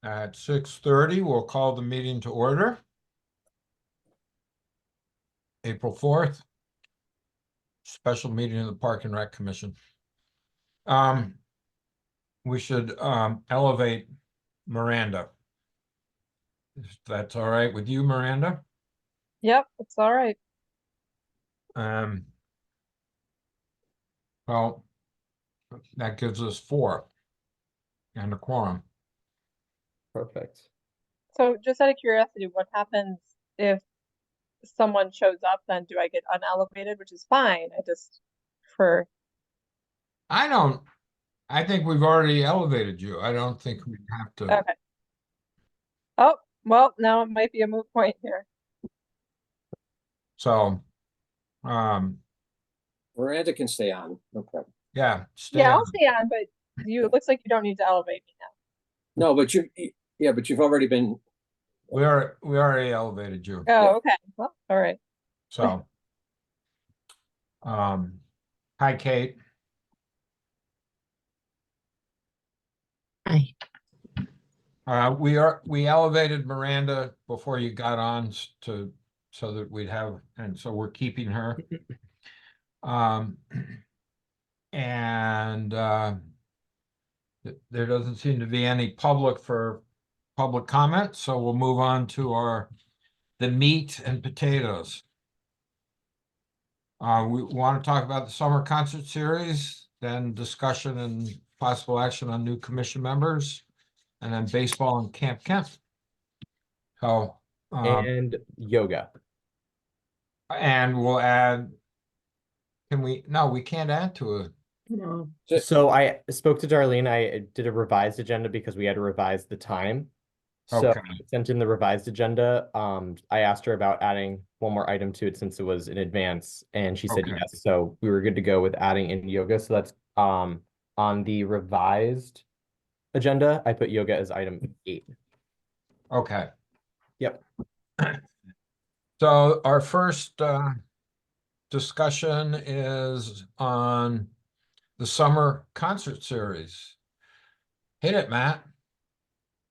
At 6:30, we'll call the meeting to order. April 4th, special meeting of the Park and Rec Commission. We should elevate Miranda. If that's all right with you, Miranda? Yep, it's all right. Well, that gives us 4 and a quorum. Perfect. So just out of curiosity, what happens if someone shows up? Then do I get unelevated, which is fine. I think we've already elevated you. I don't think we have to. Okay. Oh, well, now it might be a moot point here. So, Miranda can stay on. No problem. yeah, Yeah, I'll on. stay on, but it looks like you don't need to elevate me now. No, but you've already been. We already elevated you. Oh, okay. Well, all right. So, hi, Kate. Hi. We elevated Miranda before you got on so that we'd have, and so we're keeping her. And there doesn't seem to be any public comment, so we'll move on to the meat and potatoes. We want to talk about the summer concert series, then discussion and possible action on new commission members, and then baseball and Camp Kent. So, And yoga. and we'll add, no, we can't add to it. No. So I spoke to Darlene. I did a revised agenda because we had to revise the time. So Okay. I sent in the revised agenda. I asked her about adding one more item to it since it was in advance, and she said Okay. yes. So we were good to go with adding in yoga. So that's on the revised agenda. I put yoga as item 8. Okay. Yep. So our first discussion is on the summer concert series. Hit it, Matt.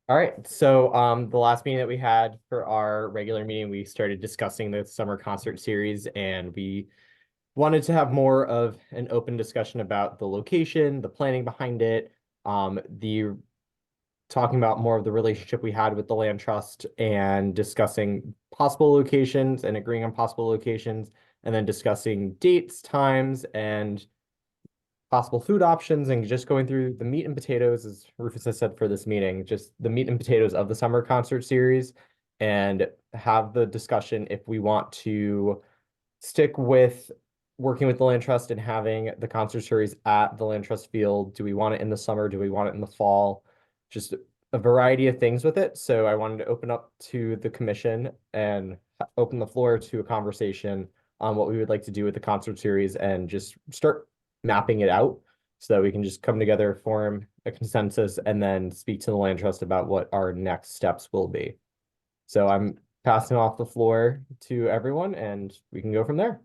All right. So the last meeting that we had for our regular meeting, we started discussing the summer concert series, and we wanted to have more of an open discussion about the location, the planning behind it, the talking about more of the relationship we had with the land trust, and discussing possible locations and agreeing on possible locations, and then discussing dates, times, and possible food options, and just going through the meat and potatoes, as Rufus has said for this meeting, just the meat and potatoes of the summer concert series, and have the discussion if we want to stick with working with the land trust and having the concert series at the land trust field. Do we want it in the summer? Do we want it in the fall? Just a variety of things with it. So I wanted to open up to the commission and open the floor to a conversation on what we would like to do with the concert series, and just start mapping it out so that we can just come together, form a consensus, and then speak to the land trust about what our next steps will be. So I'm passing off the floor to everyone, and we can go from there.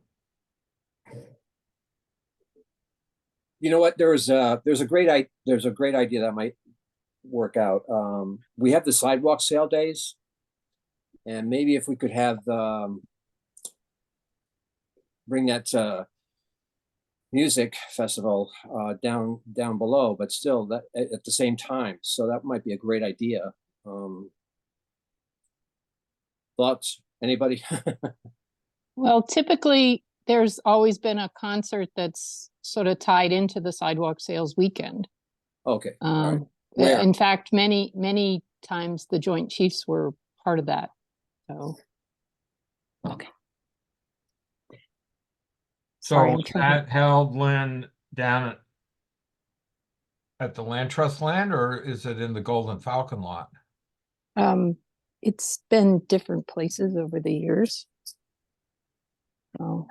You know what? There's a great idea that might work out. We have the sidewalk sale days, and maybe if we could have bring that music festival down below, but still that at the same time. So that might be a great idea. Thoughts? Anybody? Well, typically there's always been a concert that's sort of tied into the sidewalk sales weekend. Okay. All right. Where? In fact, many times the Joint Chiefs were part of that. So, okay. Sorry, So that held, Lynn, down at the land trust land, or is it in the Golden Falcon lot? It's been different places over the years. So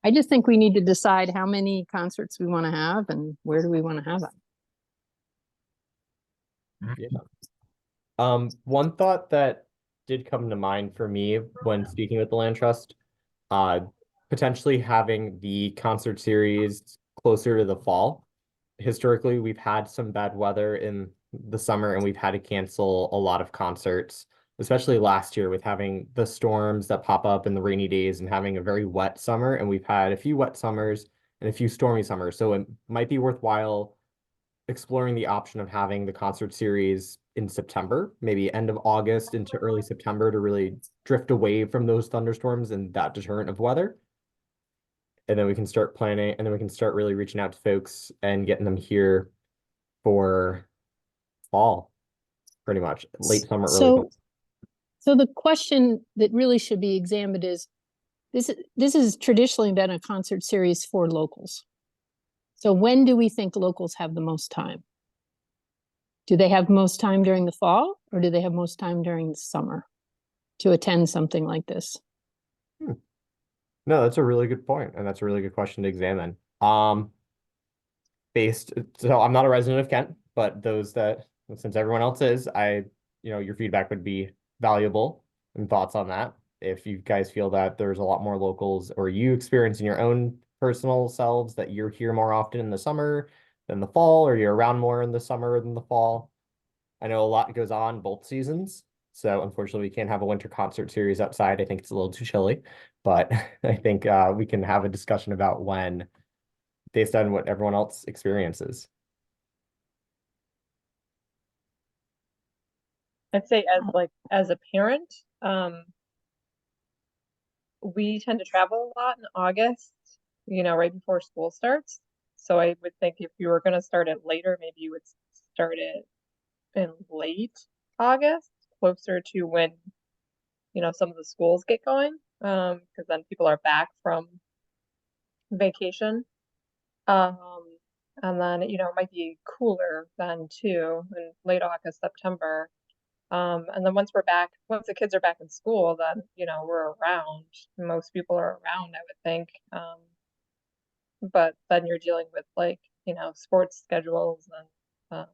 I just think we need to decide how many concerts we want to have and where do we want to have them. Yeah. One thought that did come to mind for me when speaking with the land trust, potentially having the concert series closer to the fall. Historically, we've had some bad weather in the summer and we've had to cancel a lot of concerts, especially last year with having the storms that pop up in the rainy days and having a very wet summer. And we've had a few wet summers and a few stormy summers. So it might be worthwhile exploring the option of having the concert series in September, maybe end of August into early September, to really drift away from those thunderstorms and that deterrent of weather. And then we can start planning, and then we can start really reaching out to folks and getting them here for fall, pretty much late summer, early fall. So the question that really should be examined is, this has traditionally been a concert series for locals. So when do we think locals have the most time? Do they have most time during the fall, or do they have most time during the summer to attend something like this? No, that's a really good point, and that's a really good question to examine. So I'm not a resident of Kent, but since everyone else is, your feedback would be valuable, and thoughts on that. If you guys feel that there's a lot more locals, or you experience in your own personal selves that you're here more often in the summer than the fall, or you're around more in the summer than the fall. I know a lot goes on both seasons, so unfortunately we can't have a winter concert series outside. I think it's a little too chilly, but I think we can have a discussion about when, based on what everyone else experiences. I'd say as a parent, we tend to travel a lot in August, right before school starts. So I would think if you were going to start it later, maybe you would start it in late August, closer to when, some of the schools get going, because then people are back from vacation. And then, it might be cooler then too, in late August, September. And then once the kids are back in school, then, we're around. Most people are around, I would think. But then you're dealing with sports schedules and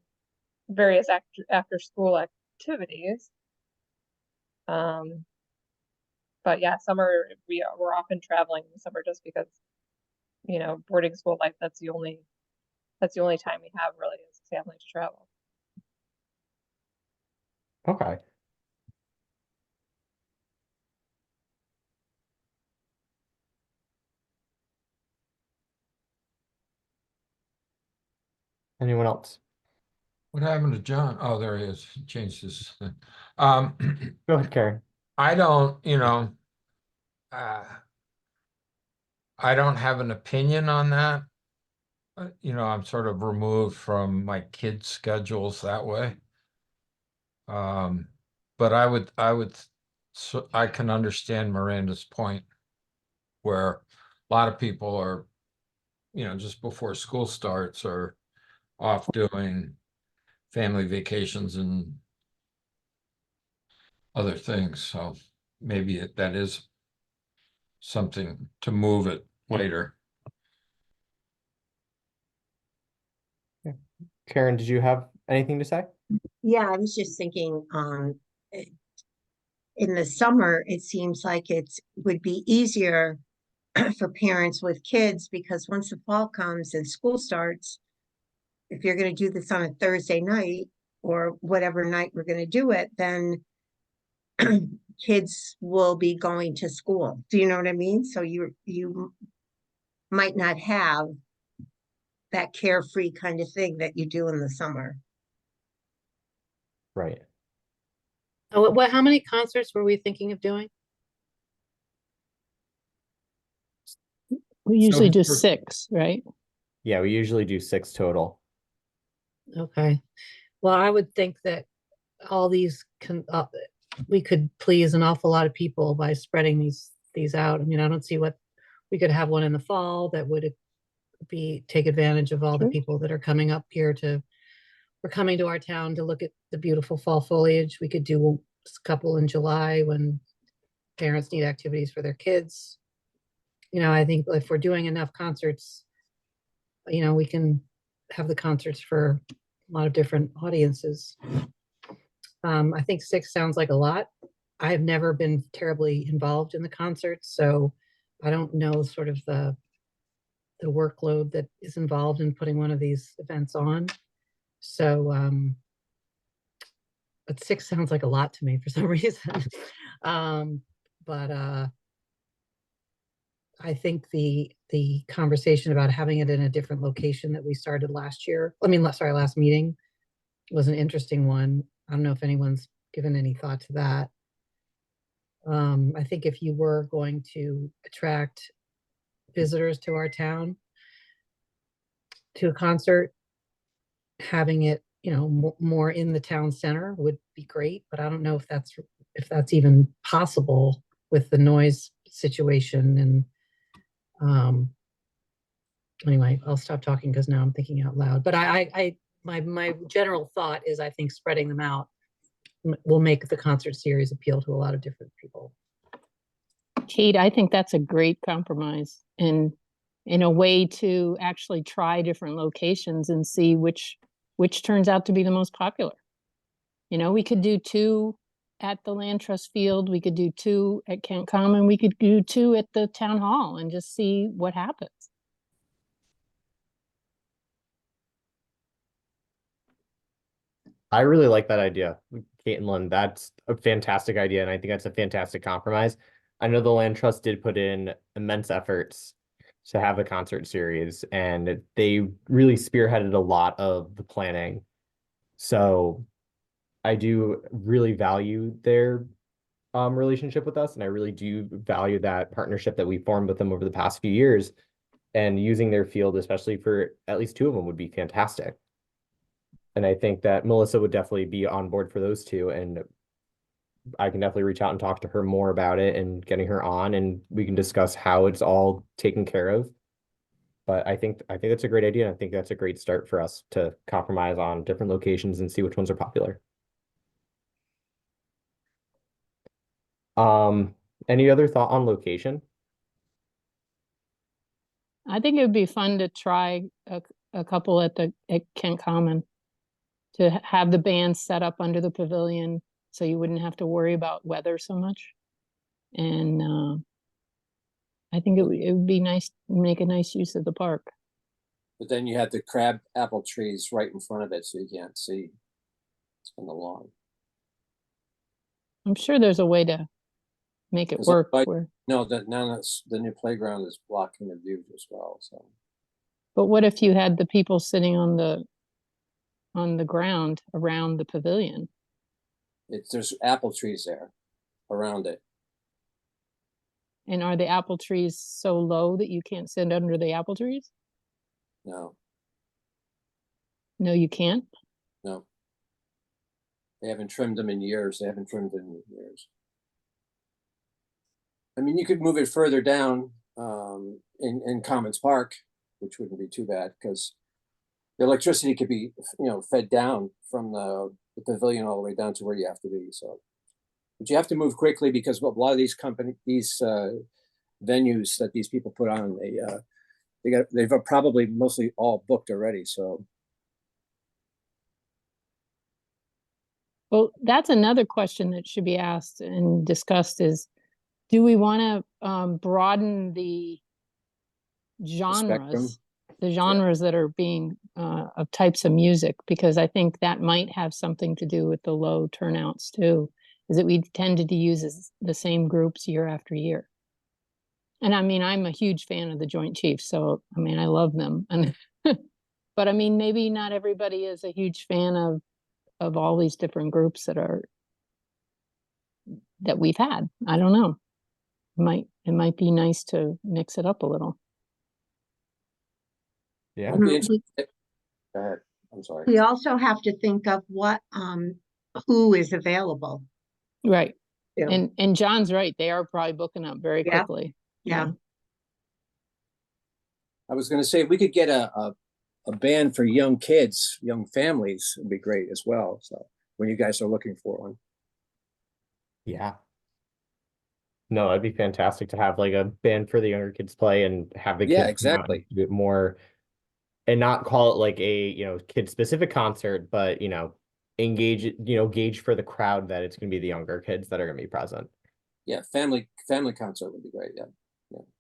various after school activities. But yeah, summer we're often traveling in the summer just because, boarding school life, that's the only time we have really as a family to travel. Okay. Anyone else? What happened to John? Oh, there he is. He changed his thing. Um, Go ahead, Karen. I don't, I don't have an opinion on that. I'm sort of removed from my kids' schedules that way. But so I can understand Miranda's point, where a lot of people are, just before school starts, are off doing family vacations and other things. So maybe that is something to move it later. Karen, did you have anything to say? Yeah, I was just thinking, in the summer, it seems like would be easier for parents with kids, because once the fall comes and school starts, if you're going to do this on a Thursday night or whatever night we're going to do it, then kids will be going to school. Do you know what I mean? So you might not have that carefree kind of thing that you do in the summer. Right. Oh, how many concerts were we thinking of doing? We usually do for- 6, right? Yeah, we usually do 6 total. Okay. Well, I would think that all these we could please an awful lot of people by spreading these out. I mean, I don't see what we could have one in the fall that would take advantage of all the Sure. people that are coming up here we're coming to our town to look at the beautiful fall foliage. We could do a couple in July when parents need activities for their kids. I think if we're doing enough concerts, we can have the concerts for a lot of different audiences. I think 6 sounds like a lot. I've never been terribly involved in the concerts, so I don't know sort of the workload that is involved in putting one of these events on. So but 6 sounds like a lot to me for some reason. But I think the conversation about having it in a different location that we started last year, last meeting, was an interesting one. I don't know if anyone's given any thought to that. I think if you were going to attract visitors to our town to a concert, having it, more in the town center would be great, but I don't know if that's even possible with the noise situation. And anyway, I'll stop talking because now I'm thinking out loud. But my general thought is I think spreading them out will make the concert series appeal to a lot of different people. Kate, I think that's a great compromise and in a way to actually try different locations and see which turns out to be the most popular. We could do 2 at the Land Trust Field, we could do 2 at Kent Common, we could do 2 at the town hall and just see what happens. I really like that idea, Kate and Lynn. That's a fantastic idea, and I think that's a fantastic compromise. I know the Land Trust did put in immense efforts to have a concert series, and they really spearheaded a lot of the planning. So I do really value their relationship with us, and I really do value that partnership that we formed with them over the past few years. And using their field, especially for at least 2 of them, would be fantastic. And I think that Melissa would definitely be on board for those 2. And I can definitely reach out and talk to her more about it and getting her on, and we can discuss how it's all taken care of. But I think that's a great idea. And I think that's a great start for us to compromise on different locations and see which ones are popular. Any other thought on location? I think it would be fun to try a couple at Kent Common, to have the band set up under the pavilion so you wouldn't have to worry about weather so much. And I think it would be nice, make a nice use of the park. But then you have the crab apple trees right in front of it, so you can't see on the lawn. I'm sure there's a way to make it 'Cause work I- where, No, the new playground is blocking the view as well, so. but what if you had the people sitting on the ground around the pavilion? There's apple trees there around it. And are the apple trees so low that you can't sit under the apple trees? No, No, you can't. no. They haven't trimmed them in years. They haven't trimmed them in years. I mean, you could move it further down in Commons Park, which wouldn't be too bad because the electricity could be, fed down from the pavilion all the way down to where you have to be. So, but you have to move quickly because a lot of these venues that these people put on, they've probably mostly all booked already. So. Well, that's another question that should be asked and discussed is, do we want to broaden the spectrum. genres that are being of types of music? Because I think that might have something to do with the low turnouts too, is that we tended to use the same groups year after year. And I mean, I'm a huge fan of the Joint Chiefs, so I mean, I love them. And but I mean, maybe not everybody is a huge fan of all these different groups that we've had. I don't know. It might be nice to mix it up a little. Yeah. Might be interesting. Go ahead. I'm sorry. We also have to think of who is available. Right. Yeah. And John's right. They are probably booking up very Yeah. quickly. Yeah. I was going to say, if we could get a band for young kids, young families, would be great as well. So when you guys are looking for one. Yeah. No, it'd be fantastic to have like a band for the younger kids play and have the kids Yeah, come out exactly. and do it more, and not call it like a kid specific concert, but gauge for the crowd that it's going to be the younger kids that are going to be present. Yeah, family concert would be great.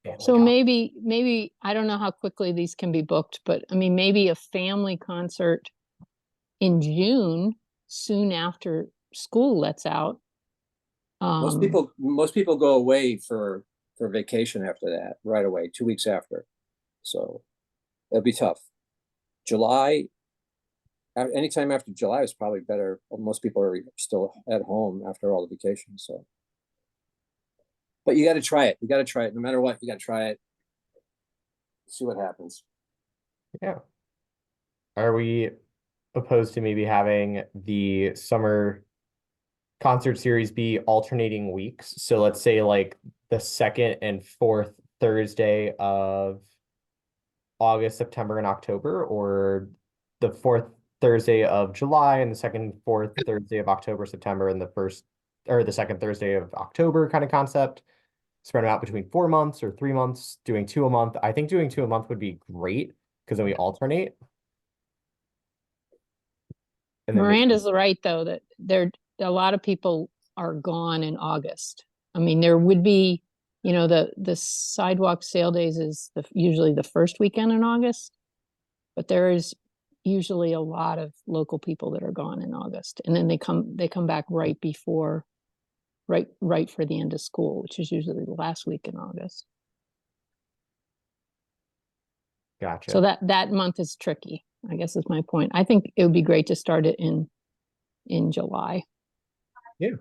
Yeah. So maybe I don't know how quickly these can be booked, but I mean, maybe a family concert in June, soon after school lets out. Most people go away for vacation after that, right away, 2 weeks after. So it'll be tough. July, anytime after July is probably better. Most people are still at home after all the vacations, so. But you got to try it. You got to try it. No matter what, you got to try it. See what happens. Yeah. Are we opposed to maybe having the summer concert series be alternating weeks? So let's say like the second and fourth Thursday of August, September, and October, or the fourth Thursday of July and the second, fourth Thursday of October, September, and the first or the second Thursday of October kind of concept. Spread them out between 4 months or 3 months, doing 2 a month. I think doing 2 a month would be great because then we alternate. And then Miranda's right, though, that a lot of people are gone in August. I mean, there would be, the sidewalk sale days is usually the first weekend in August, but there is usually a lot of local people that are gone in August, and then they come back right before, right for the end of school, which is usually the last week in August. Gotcha. So that month is tricky, I guess is my point. I think it would be great to start it in July. Yeah.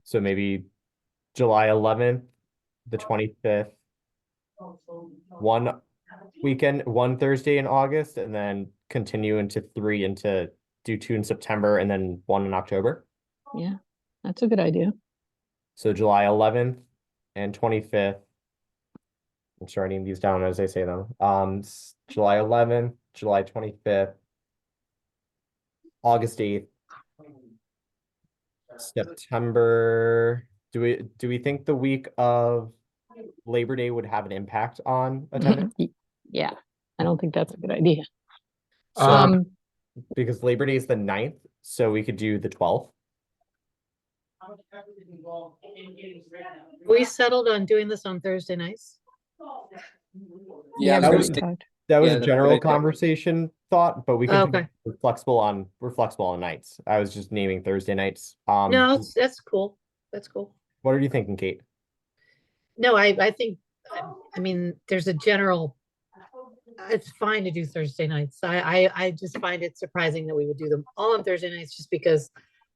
So maybe July 11th, the 25th, one weekend, one Thursday in August, and then continue into 3 into do 2 in September, and then 1 in October. Yeah, that's a good idea. So July 11th and 25th. I'm writing these down as I say them. July 11th, July 25th, August 8th, September. Do we think the week of Labor Day would have an impact on attendance? Yeah, I don't think that's a good idea. So, because Labor Day is the 9th, so we could do the 12th. We settled on doing this on Thursday nights. Yeah, that that was- was That was Yeah, a that's general what I think. conversation thought, but we can Okay. we're flexible on nights. I was just naming Thursday nights. No, that's cool. That's cool. What are you thinking, Kate? No, I think, I mean, there's a general, it's fine to do Thursday nights. I just find it surprising that we would do them all on Thursday nights just because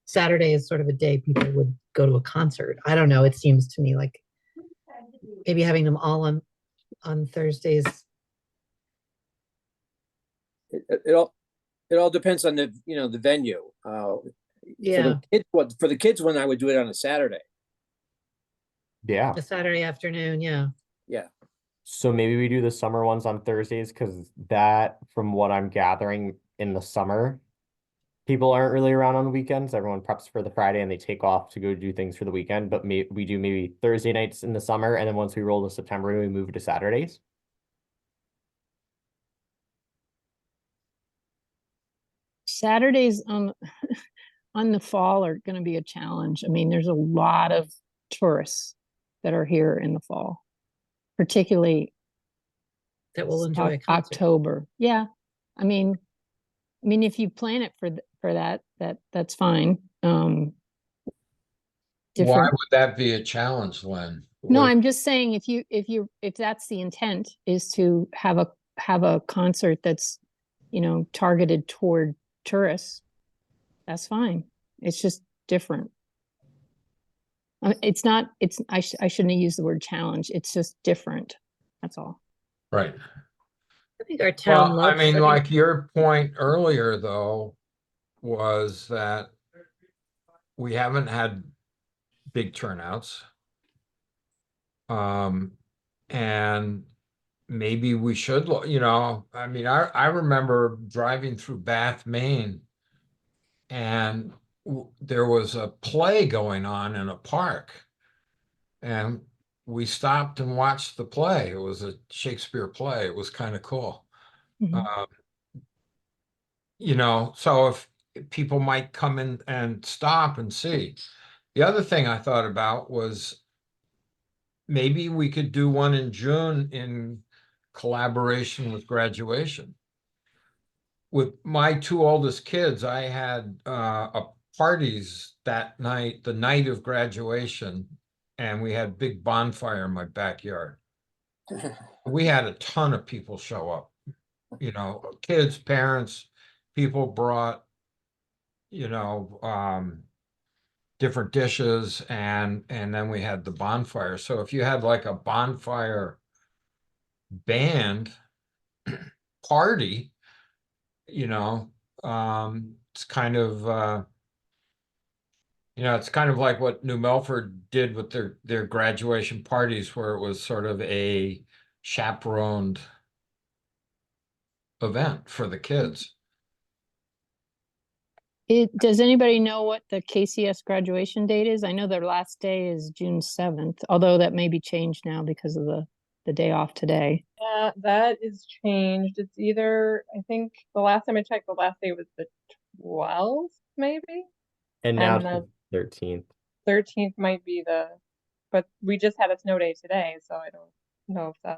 Saturday is sort of a day people would go to a concert. I don't know. It seems to me like maybe having them all on Thursdays. it all depends on the venue. Yeah, For the kids one, I would do it on a Saturday. Yeah. a Saturday afternoon. Yeah. Yeah. So maybe we do the summer ones on Thursdays because that, from what I'm gathering in the summer, people aren't really around on the weekends. Everyone preps for the Friday and they take off to go do things for the weekend. But we do maybe Thursday nights in the summer, and then once we roll to September, we move to Saturdays. Saturdays on the fall are going to be a challenge. I mean, there's a lot of tourists that are here in the fall, particularly That will enjoy a concert. October. Yeah, I mean, if you plan it for that's fine. Why Different. would that be a challenge, Len? No, I'm just saying if that's the intent is to have a concert that's, targeted toward tourists, that's fine. It's just different. It's not, I shouldn't have used the word challenge. It's just different. That's all. Right. I think our town Well, I loves. mean, like your point earlier, though, was that we haven't had big turnouts. And maybe we should, I mean, I remember driving through Bath, Maine, and there was a play going on in a park. And we stopped and watched the play. It was a Shakespeare play. It was kind of cool. Mhm. So if people might come in and stop and see. The other thing I thought about was maybe we could do one in June in collaboration with graduation. with my two oldest kids, I had parties that night, the night of graduation, and we had big bonfire in my backyard. We had a ton of people show up, kids, parents, people brought, different dishes and then we had the bonfire. So if you had like a bonfire band party, it's kind of it's kind of like what New Milford did with their graduation parties, where it was sort of a chaperoned event for the kids. Does anybody know what the KCS graduation date is? I know their last day is June 7th, although that may be changed now because of the day off today. Yeah, that is changed. It's either, I think the last time I checked, the last day was the 12th, maybe. And now And it's the 13th. 13th might be but we just had a snow day today, so I don't know if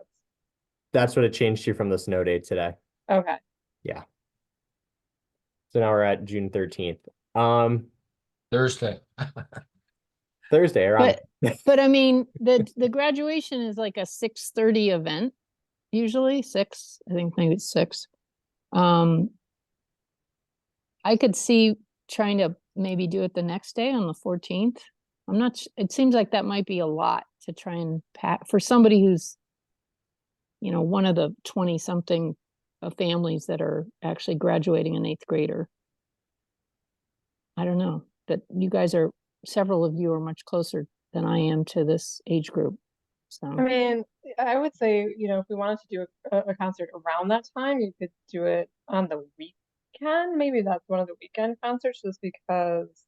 That's what it changed to from the snow day today. okay. Yeah. So now we're at June 13th. Thursday. Thursday around. But I mean, the graduation is like a 6:30 event, usually 6, I think maybe it's 6. I could see trying to maybe do it the next day on the 14th. It seems like that might be a lot to try and pack for somebody who's, one of the 20 something families that are actually graduating an 8th grader. I don't know, but several of you are much closer than I am to this age group. So I mean, I would say, if we wanted to do a concert around that time, you could do it on the weekend. Maybe that's one of the weekend concerts, just because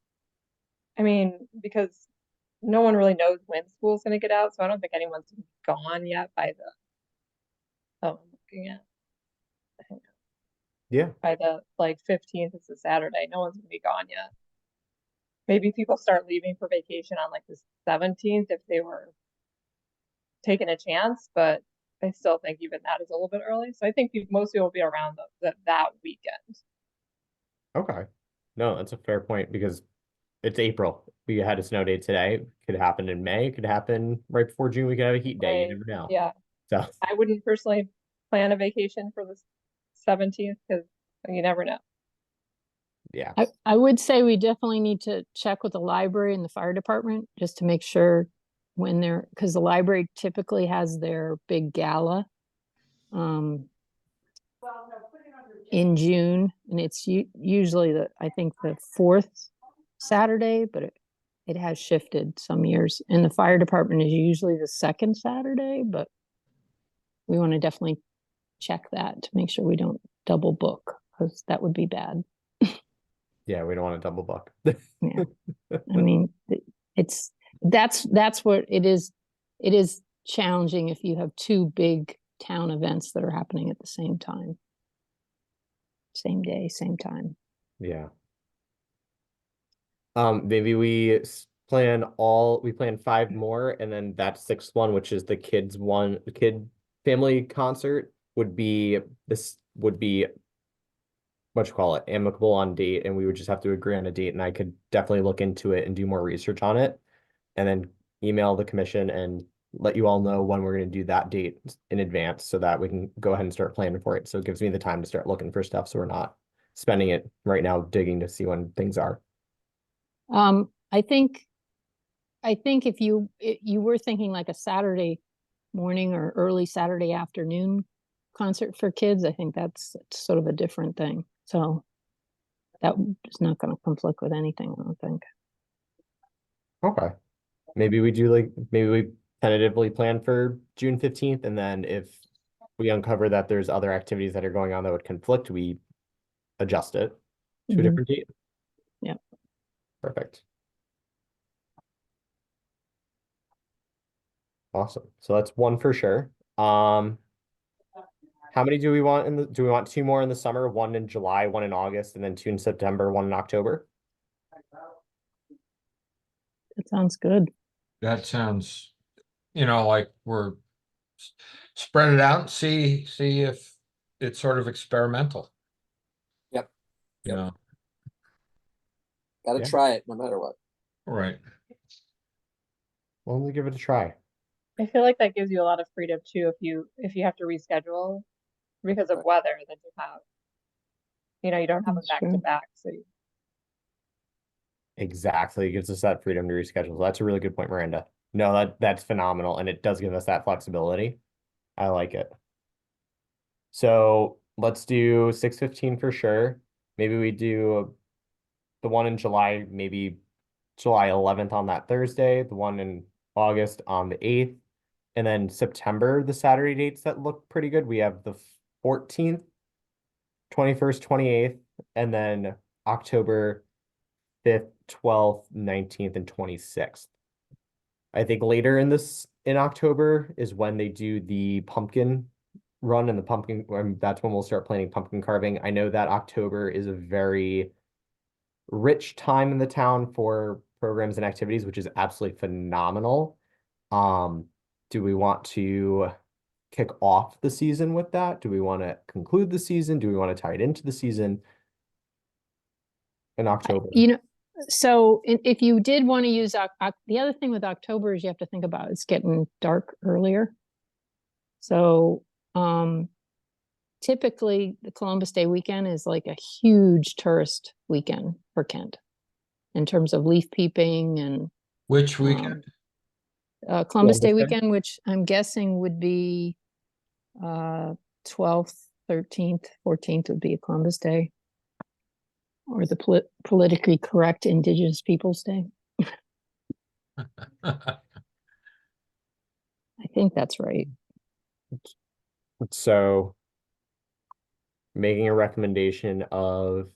no one really knows when school's going to get out. So I don't think anyone's gone yet by I'm looking at, Yeah. by the 15th, it's a Saturday. No one's going to be gone yet. Maybe people start leaving for vacation on the 17th if they were taking a chance, but I still think even that is a little bit early. So I think most people will be around that weekend. Okay. No, that's a fair point because it's April. We had a snow day today. Could happen in May. Could happen right before June. We could have a heat day. You never know. Yeah. So I wouldn't personally plan a vacation for the 17th because you never know. yeah. I would say we definitely need to check with the library and the fire department just to make sure because the library typically has their big gala in June, and it's usually I think the 4th Saturday, but it has shifted some years. And the fire department is usually the 2nd Saturday, but we want to definitely check that to make sure we don't double book, because that would be bad. Yeah, we don't want to double book. Yeah. I mean, that's what it is. It is challenging if you have 2 big town events that are happening at the same time. Same day, same time. Yeah. Maybe we plan 5 more, and then that 6th one, which is the kid family concert, would be what you call it, amicable on date, and we would just have to agree on a date, and I could definitely look into it and do more research on it, and then email the commission and let you all know when we're going to do that date in advance so that we can go ahead and start planning for it. So it gives me the time to start looking for stuff, so we're not spending it right now digging to see when things are. I think if you were thinking like a Saturday morning or early Saturday afternoon concert for kids, I think that's sort of a different thing. So that is not going to conflict with anything, I don't think. Okay. Maybe we tentatively plan for June 15th, and then if we uncover that there's other activities that are going on that would conflict, we adjust it to a different date. Yeah. Perfect. Awesome. So that's one for sure. How many do we want do we want 2 more in the summer, 1 in July, 1 in August, and then 2 in September, 1 in October? That sounds good. That sounds, like we're spread it out and see if it's sort of experimental. you know, Gotta Yeah. try it no matter what. right. Well, we'll give it a try. I feel like that gives you a lot of freedom too if you have to reschedule because of Right. weather that you have. You don't have them That's back to true. back, so Exactly. It gives us that freedom to reschedule. That's a really good point, Miranda. No, that's phenomenal. And it does give us that flexibility. I like it. So let's do 6:15 for sure. Maybe we do the one in July, maybe July 11th on that Thursday, the one in August on the 8th, and then September, the Saturday dates that look pretty good. We have the 14th, 21st, 28th, and then October 5th, 12th, 19th, and 26th. I think later in October is when they do the pumpkin run and the pumpkin, that's when we'll start planning pumpkin carving. I know that October is a very rich time in the town for programs and activities, which is absolutely phenomenal. Do we want to kick off the season with that? Do we want to conclude the season? Do we want to tie it into the season in October? So if you did want to use, the other thing with October is you have to think about it's getting dark earlier. So typically the Columbus Day weekend is like a huge tourist weekend for Kent in terms of leaf peeping and Which weekend? Columbus Day Day? weekend, which I'm guessing would be 12th, 13th, 14th would be a Columbus Day. Or the politically correct Indigenous Peoples Day. I think that's right. So making a recommendation of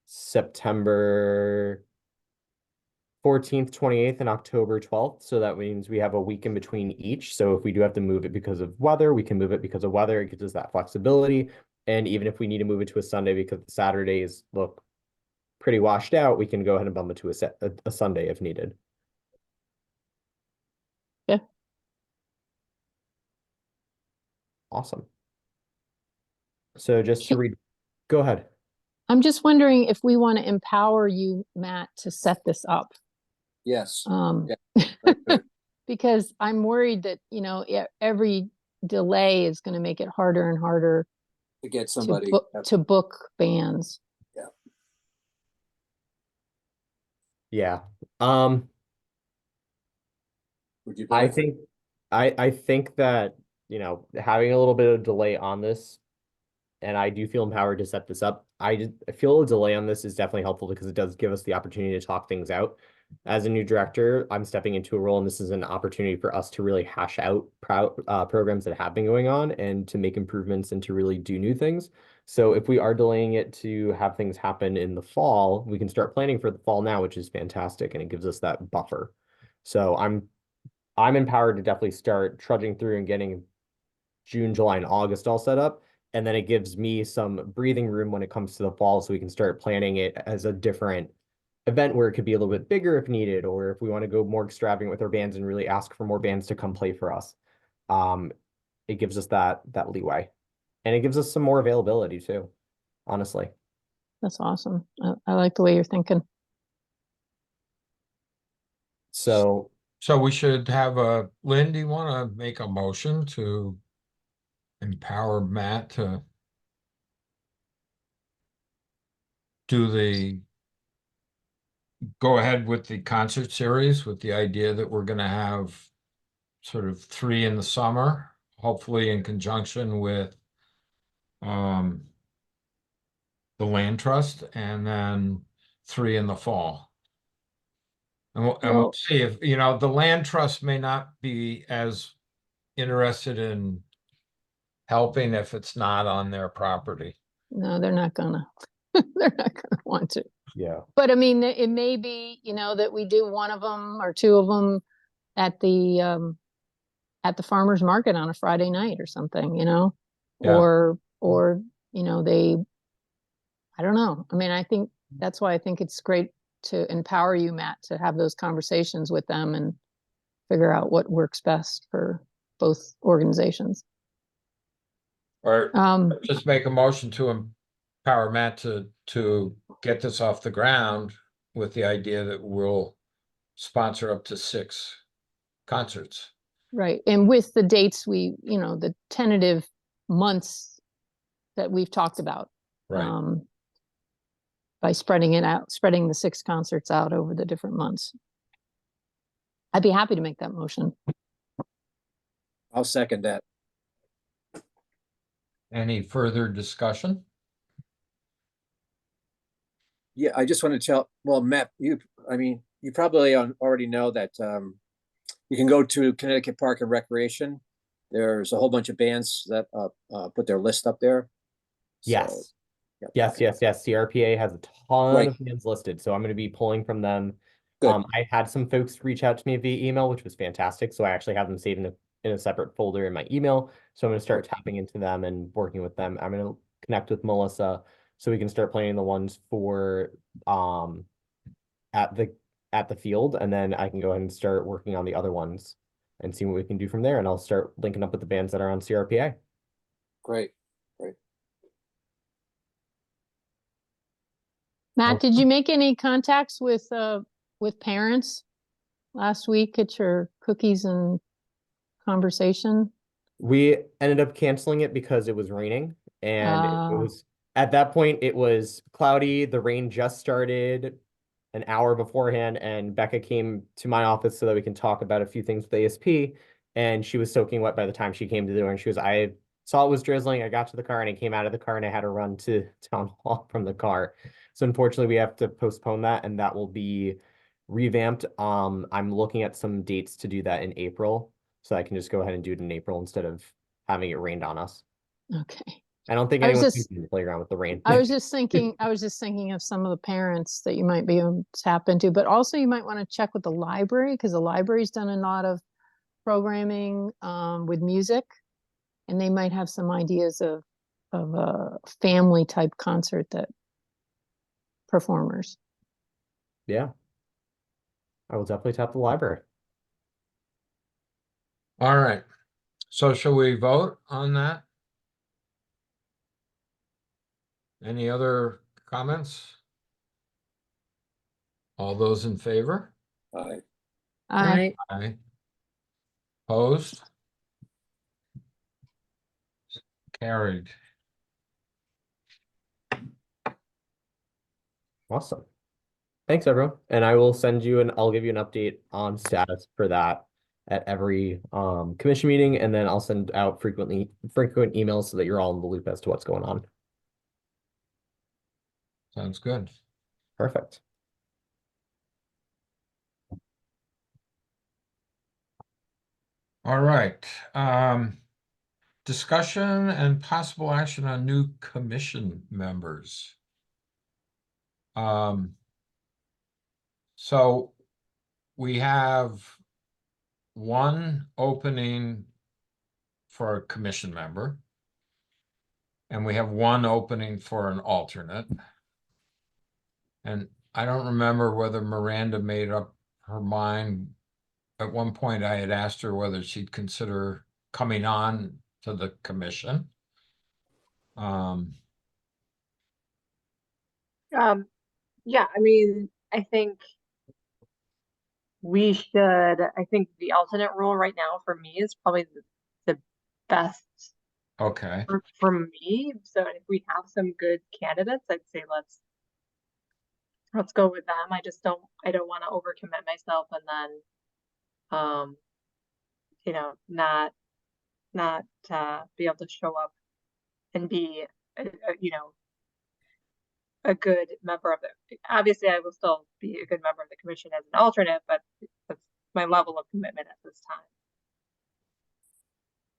September 14th, 28th, and October 12th. So that means we have a week in between each. So if we do have to move it because of weather, we can move it because of weather. It gives us that flexibility. And even if we need to move it to a Sunday because the Saturdays look pretty washed out, we can go ahead and bump it to a Sunday if needed. Yeah. Awesome. So just to read, go ahead. I'm just wondering if we want to empower you, Matt, to set this up. Yes. Because I'm worried that, every delay is going to make it harder and harder To get to somebody. book, to book bands. Yeah. Would you? I like- think I think that, having a little bit of delay on this, and I do feel empowered to set this up. I feel a delay on this is definitely helpful because it does give us the opportunity to talk things out. As a new director, I'm stepping into a role, and this is an opportunity for us to really hash out programs that have been going on and to make improvements and to really do new things. So if we are delaying it to have things happen in the fall, we can start planning for the fall now, which is fantastic, and it gives us that buffer. So I'm empowered to definitely start trudging through and getting June, July, and August all set up. And then it gives me some breathing room when it comes to the fall, so we can start planning it as a different event where it could be a little bit bigger if needed, or if we want to go more extravagant with our bands and really ask for more bands to come play for us. It gives us that leeway, and it gives us some more availability too, honestly. That's awesome. I like the way you're thinking. So we should have Lynn, do you want to make a motion to empower Matt to go ahead with the concert series with the idea that we're going to have sort of 3 in the summer, hopefully in conjunction with the land trust, and then 3 in the fall. And we'll see if, the land trust may not be as interested in helping if it's not on their property. No, they're not gonna, they're not gonna want to. yeah, But I mean, it may be, that we do one of them or 2 of them at the farmer's market on a Friday night or something, Yeah. or, they, I don't know. I mean, I think that's why I think it's great to empower you, Matt, to have those conversations with them and figure out what works best for both organizations. Or just make a motion to empower Matt to get this off the ground with the idea that we'll sponsor up to 6 concerts. Right, and with the dates the tentative months that we've talked about. By spreading the 6 concerts out over the different months. I'd be happy to make that motion. I'll second that. Any further discussion? Yeah, I just want to tell, well, Matt, you probably already know that you can go to Connecticut Park and Recreation. There's a whole bunch of bands that put their list up there. Yes. yeah. Yes. CRPA has a ton Right. of bands listed, so I'm going to be pulling from them. Good. I had some folks reach out to me via email, which was fantastic. So I actually have them saved in a separate folder in my email. So I'm going to start tapping into them and working with them. I'm going to connect with Melissa so we can start planning the ones for at the field, and then I can go ahead and start working on the other ones and see what we can do from there. And I'll start linking up with the bands that are on CRPA. Great. Matt, did you make any contacts with parents last week at your cookies and conversation? We ended up canceling it because it was raining, and it was at that point it was cloudy. The rain just started an hour beforehand, and Becca came to my office so that we can talk about a few things with ASP, and she was soaking wet by the time she came to the door, and I saw it was drizzling. I got to the car and I came out of the car and I had to run to town hall from the car. So unfortunately we have to postpone that, and that will be revamped. I'm looking at some dates to do that in April, so I can just go ahead and do it in April instead of having it rained on us. Okay. I don't think I was anyone's just- in the playground with the rain. I was just thinking of some of the parents that you might be able to tap into, but also you might want to check with the library, because the library's done a lot of programming with music, and they might have some ideas of a family type concert that performers. Yeah. I will definitely tap the library. All right. So shall we vote on that? Any other comments? All those in favor? Aye. I Aye. Opposed? Carried. Awesome. Thanks, everyone. And I will send you I'll give you an update on status for that at every commission meeting, and then I'll send out frequent emails so that you're all in the loop as to what's going on. Sounds good. Perfect. All right. Discussion and possible action on new commission members. So we have one opening for a commission member, and we have one opening for an alternate. And I don't remember whether Miranda made up her mind. At one point, I had asked her whether she'd consider coming on to the commission. Yeah, I mean, I think I think the alternate role right now for me is probably the best Okay. for me. So if we have some good candidates, I'd say let's go with them. I don't want to overcommit myself and then not be able to show up and be a good member of it. Obviously I will still be a good member of the commission as an alternate, but that's my level of commitment at this time.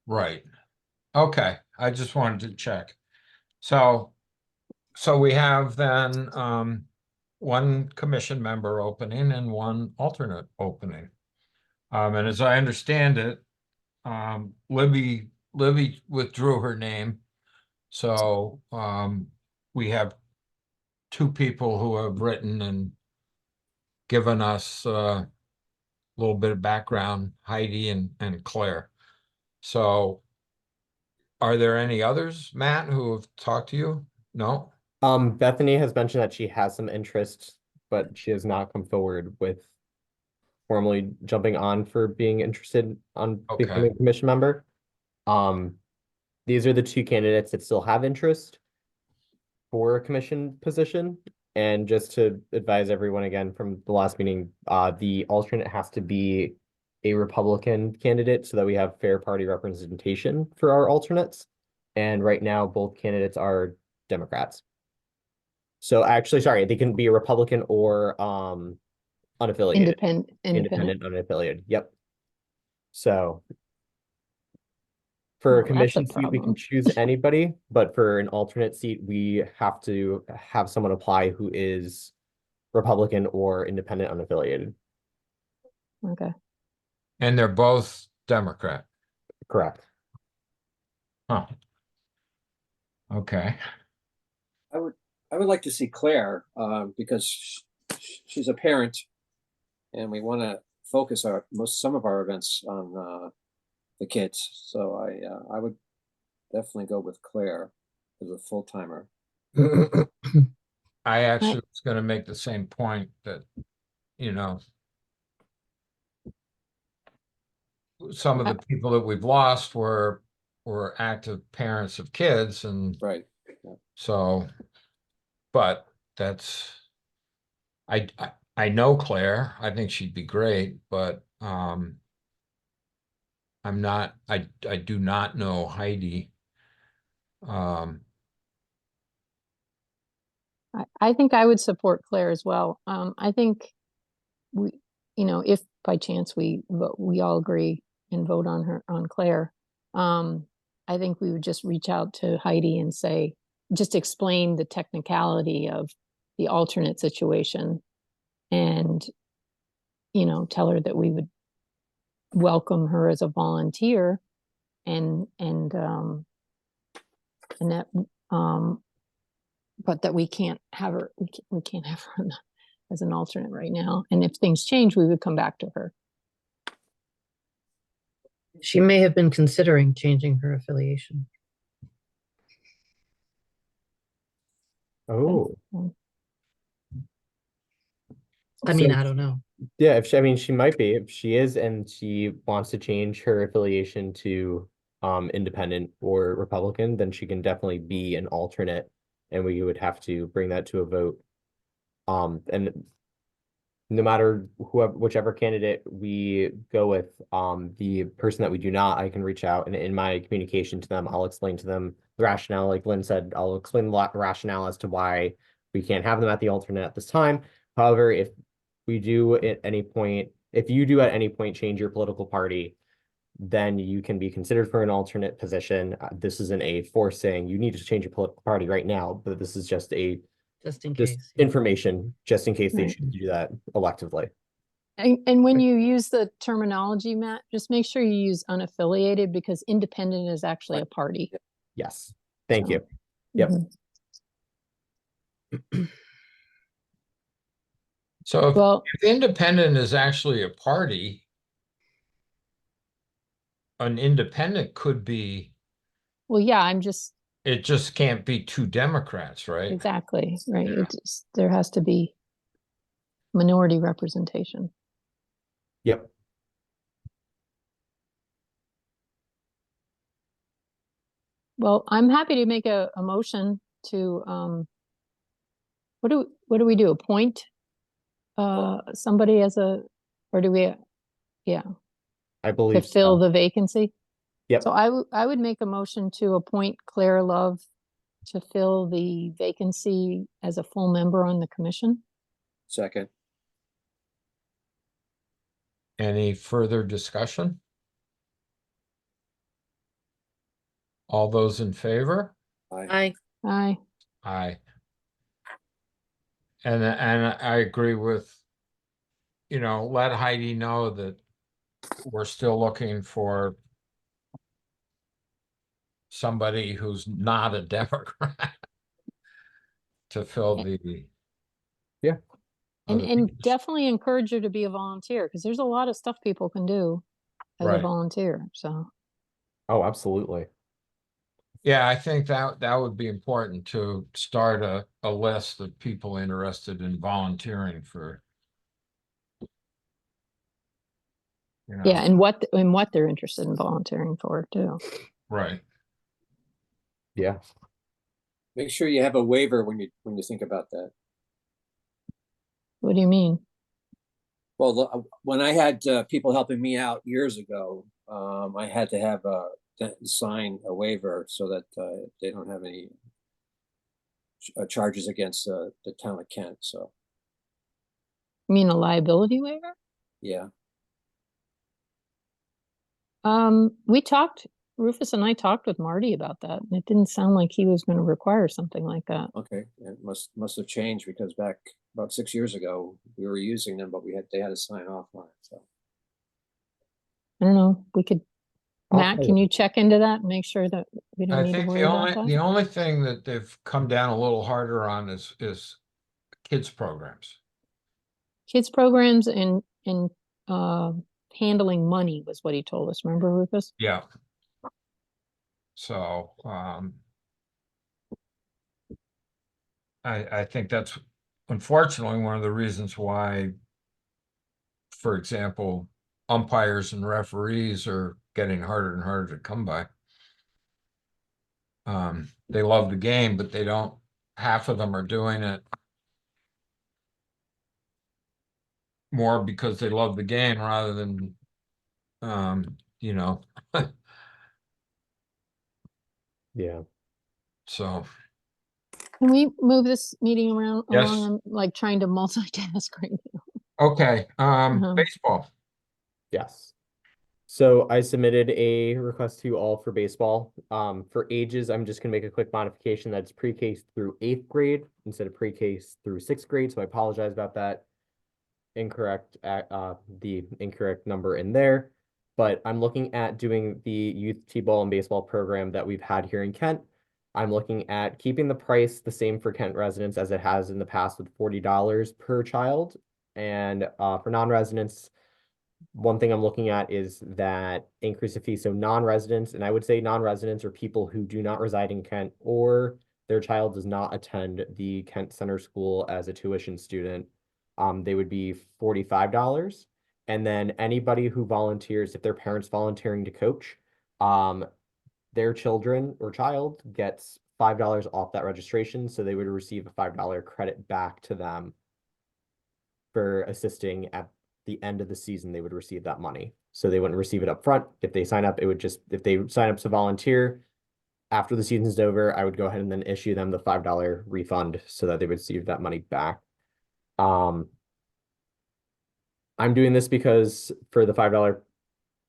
Right. Okay. I just wanted to check. So we have then one commission member opening and one alternate opening. And as I understand it, Libby withdrew her name. So we have 2 people who have written and given us a little bit of background, Heidi and Claire. So are there any others, Matt, who have talked to you? No? Bethany has mentioned that she has some interest, but she has not come forward with formally jumping on for being interested on Okay. becoming a commission member. These are the two candidates that still have interest for a commission position. And just to advise everyone again from the last meeting, the alternate has to be a Republican candidate so that we have fair party representation for our alternates. And right now, both candidates are Democrats. So actually, sorry, they can be a Republican or unaffiliated. Independent. Unaffiliated. Yep. So for a Well, that's a commission seat, we can problem. choose anybody, but for an alternate seat, we have to have someone apply who is Republican or independent unaffiliated. Okay. And they're both Democrat. Correct. Huh. Okay. I would like to see Claire, because she's a parent, and we want to focus some of our events on the kids. So I would definitely go with Claire as a full timer. I actually was gonna make the same point that, some of the people that we've lost were active parents of kids, and Right. so, but I know Claire, I think she'd be great, but I do not know Heidi. I think I would support Claire as well. I think we, if by chance we all agree and vote on Claire, I think we would just reach out to Heidi and say, just explain the technicality of the alternate situation and, tell her that we would welcome her as a volunteer and that, but that we can't have her, we can't have her as an alternate right now. And if things change, we would come back to her. She may have been considering changing her affiliation. Oh, I mean, So- I don't know. yeah, she might be, if she is, and she wants to change her affiliation to independent or Republican, then she can definitely be an alternate, and we would have to bring that to a vote. And no matter whichever candidate we go with, the person that we do not, I can reach out, and in my communication to them, I'll explain to them the rationale. Like Lynn said, I'll explain the rationale as to why we can't have them at the alternate at this time. However, if we do at any point, if you do at any point change your political party, then you can be considered for an alternate position. This isn't a force saying you need to change your political party right now, but this is just Just in just case. Yeah. information, just in case they Right. choose to do that electively. And when you use the terminology, Matt, just make sure you use unaffiliated, because independent is actually a party. Yes, thank So, you. Yep. Mhm. So Well, if independent is actually a party, an independent could be, well, yeah, it just can't be two Democrats, right? exactly, right. There has to be minority representation. Yep. Well, I'm happy to make a motion to, what do we do? Appoint somebody as or do we, yeah, I to believe fill so. the vacancy? Yep. So I would make a motion to appoint Claire Love to fill the vacancy as a full member on the commission. Second. Any further discussion? All those in favor? Aye. Aye. Aye. Aye. And I agree with, let Heidi know that we're still looking for somebody who's not a Democrat to fill the. Yeah. And other and position. definitely encourage her to be a volunteer, because there's a lot of stuff people can do as a Right. volunteer. So Oh, absolutely. Yeah, I think that would be important to start a list of people interested in volunteering for. You know, Yeah, and what they're interested in volunteering for too. right. Yeah. Make sure you have a waiver when you think about that. What do you mean? Well, when I had people helping me out years ago, I had to have sign a waiver so that they don't have any charges against the town of Kent. So, You mean a liability waiver? yeah. We talked, Rufus and I talked with Marty about that, and it didn't sound like he was gonna require something like that. Okay, it must have changed because back about 6 years ago, we were using them, but they had to sign off on it. So, I don't know, we could, I'll Matt, try can to- you check into that and make sure that we don't I need to think worry about the that? only thing that they've come down a little harder on is kids programs. Kids programs and handling money was what he told us, remember, Rufus? Yeah. So, I think that's unfortunately one of the reasons why, for example, umpires and referees are getting harder and harder to come by. They love the game, but they don't, half of them are doing it more because they love the game rather than, you know, Yeah. so, Can we move this meeting around Yes. along? I'm like trying to multitask right now. okay, Uh-huh. baseball. Yes. So I submitted a request to you all for baseball. For ages, I'm just gonna make a quick modification that's pre-K through 8th grade instead of pre-K through 6th grade. So I apologize about that. Incorrect, the incorrect number in there. But I'm looking at doing the youth T-ball and baseball program that we've had here in Kent. I'm looking at keeping the price the same for Kent residents as it has in the past with $40 per child. And for non-residents, one thing I'm looking at is that increase of fee. So non-residents, and I would say non-residents are people who do not reside in Kent or their child does not attend the Kent Center School as a tuition student. They would be $45. And then anybody who volunteers, if their parents volunteering to coach, their children or child gets $5 off that registration. So they would receive a $5 credit back to them for assisting at the end of the season. They would receive that money. So they wouldn't receive it up front. If they sign up, it would just, if they sign up to volunteer, after the season's over, I would go ahead and then issue them the $5 refund so that they would receive that money back. I'm doing this because for the $5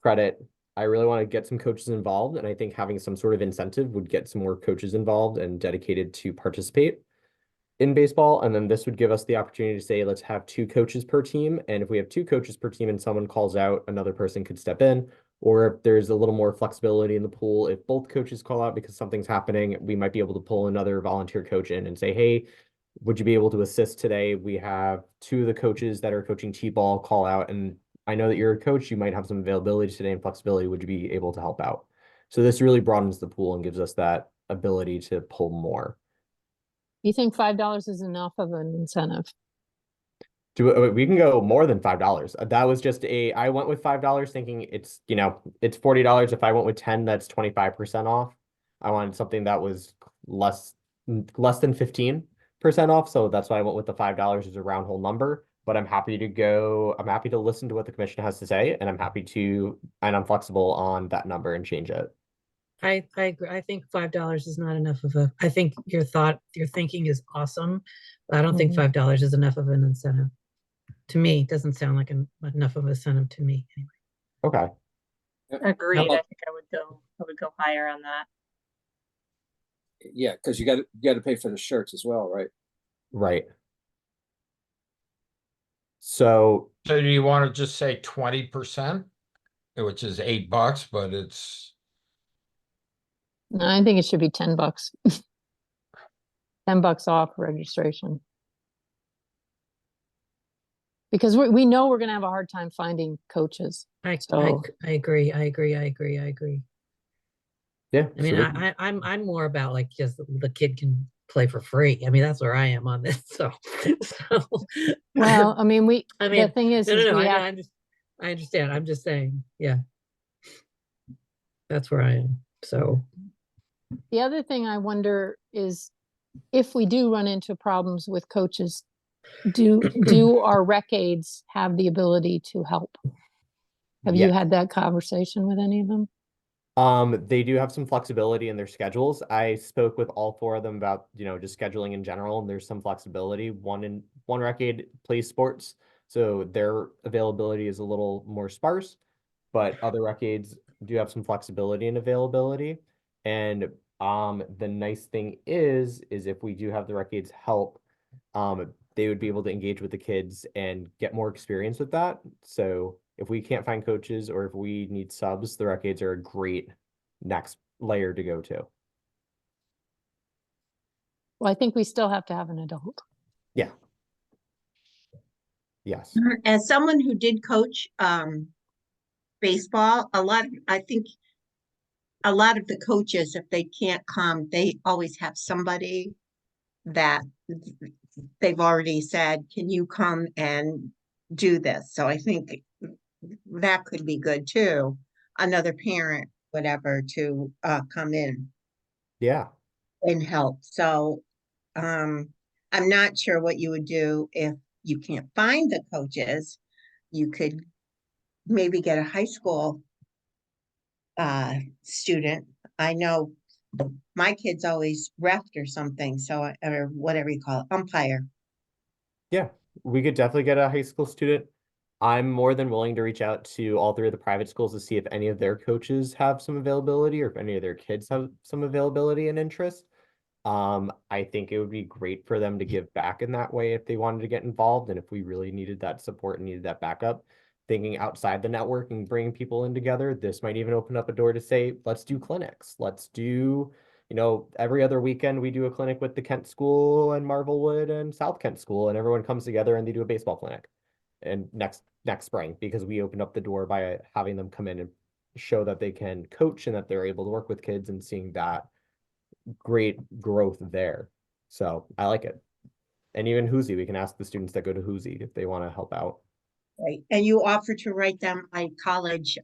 credit, I really want to get some coaches involved. And I think having some sort of incentive would get some more coaches involved and dedicated to participate in baseball. And then this would give us the opportunity to say, let's have 2 coaches per team. And if we have 2 coaches per team and someone calls out, another person could step in. Or if there's a little more flexibility in the pool, if both coaches call out because something's happening, we might be able to pull another volunteer coach in and say, hey, would you be able to assist today? We have 2 of the coaches that are coaching T-ball call out, and I know that you're a coach, you might have some availability today and flexibility. Would you be able to help out? So this really broadens the pool and gives us that ability to pull more. You think $5 is enough of an incentive? We can go more than $5. That was just I went with $5 thinking it's, it's $40. If I went with 10, that's 25% off. I wanted something that was less than 15% off. So that's why I went with the $5 as a round hole number. But I'm happy to listen to what the commission has to say, and I'm flexible on that number and change it. I agree. I think $5 is not enough of I think your thinking is awesome, but I don't think Mhm. $5 is enough of an incentive. To me, it doesn't sound like enough of an incentive to me anyway. Okay. Agreed. I about- think I would go higher on that. Yeah, because you got to pay for the shirts as well, right? Right. So So do you want to just say 20%, which is $8, but it's, No, I think it should be $10. $10 off registration. Because we know we're gonna have a hard time finding coaches. I So- agree. Yeah. I mean, so we can- I'm more about like just the kid can play for free. I mean, that's where I am on this. So, so Well, I mean, I the mean, thing is no, no, no. we I know. have, I understand. I'm just saying, yeah, that's where I am. So, the other thing I wonder is if we do run into problems with coaches, do our rec aides have the ability to help? Have you Yeah. had that conversation with any of them? They do have some flexibility in their schedules. I spoke with all four of them about, just scheduling in general, and there's some flexibility. One rec aide plays sports, so their availability is a little more sparse, but other rec aides do have some flexibility and availability. And the nice thing is if we do have the rec aides help, they would be able to engage with the kids and get more experience with that. So if we can't find coaches or if we need subs, the rec aides are a great next layer to go to. Well, I think we still have to have an adult. Yeah. Yes. As someone who did coach baseball, I think a lot of the coaches, if they can't come, they always have somebody that they've already said, can you come and do this? So I think that could be good too. Another parent, whatever, to come in Yeah. and help. So I'm not sure what you would do if you can't find the coaches. You could maybe get a high school student. I know my kids always refed or something, or whatever you call it, umpire. Yeah. We could definitely get a high school student. I'm more than willing to reach out to all three of the private schools to see if any of their coaches have some availability or if any of their kids have some availability and interest. I think it would be great for them to give back in that way if they wanted to get involved and if we really needed that support and needed that backup. Thinking outside the network and bringing people in together, this might even open up a door to say, let's do clinics. Let's do, every other weekend we do a clinic with the Kent School and Marvelwood and South Kent School, and everyone comes together and they do a baseball clinic. And next spring, because we opened up the door by having them come in and show that they can coach and that they're able to work with kids and seeing that great growth there. So I like it. And even Hoosie, we can ask the students that go to Hoosie if they want to help out. Right. And you offer to write them a college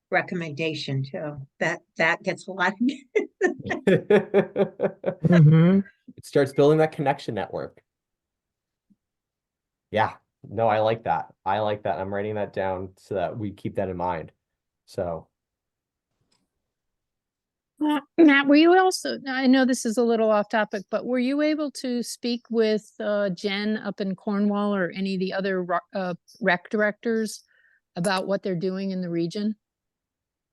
recommendation too. That gets a lot. mhm. It starts building that connection network. Yeah, no, I like that. I like that. I'm writing that down so that we keep that in mind. So Matt, were you also, I know this is a little off topic, but were you able to speak with Jen up in Cornwall or any of the other rec directors about what they're doing in the region?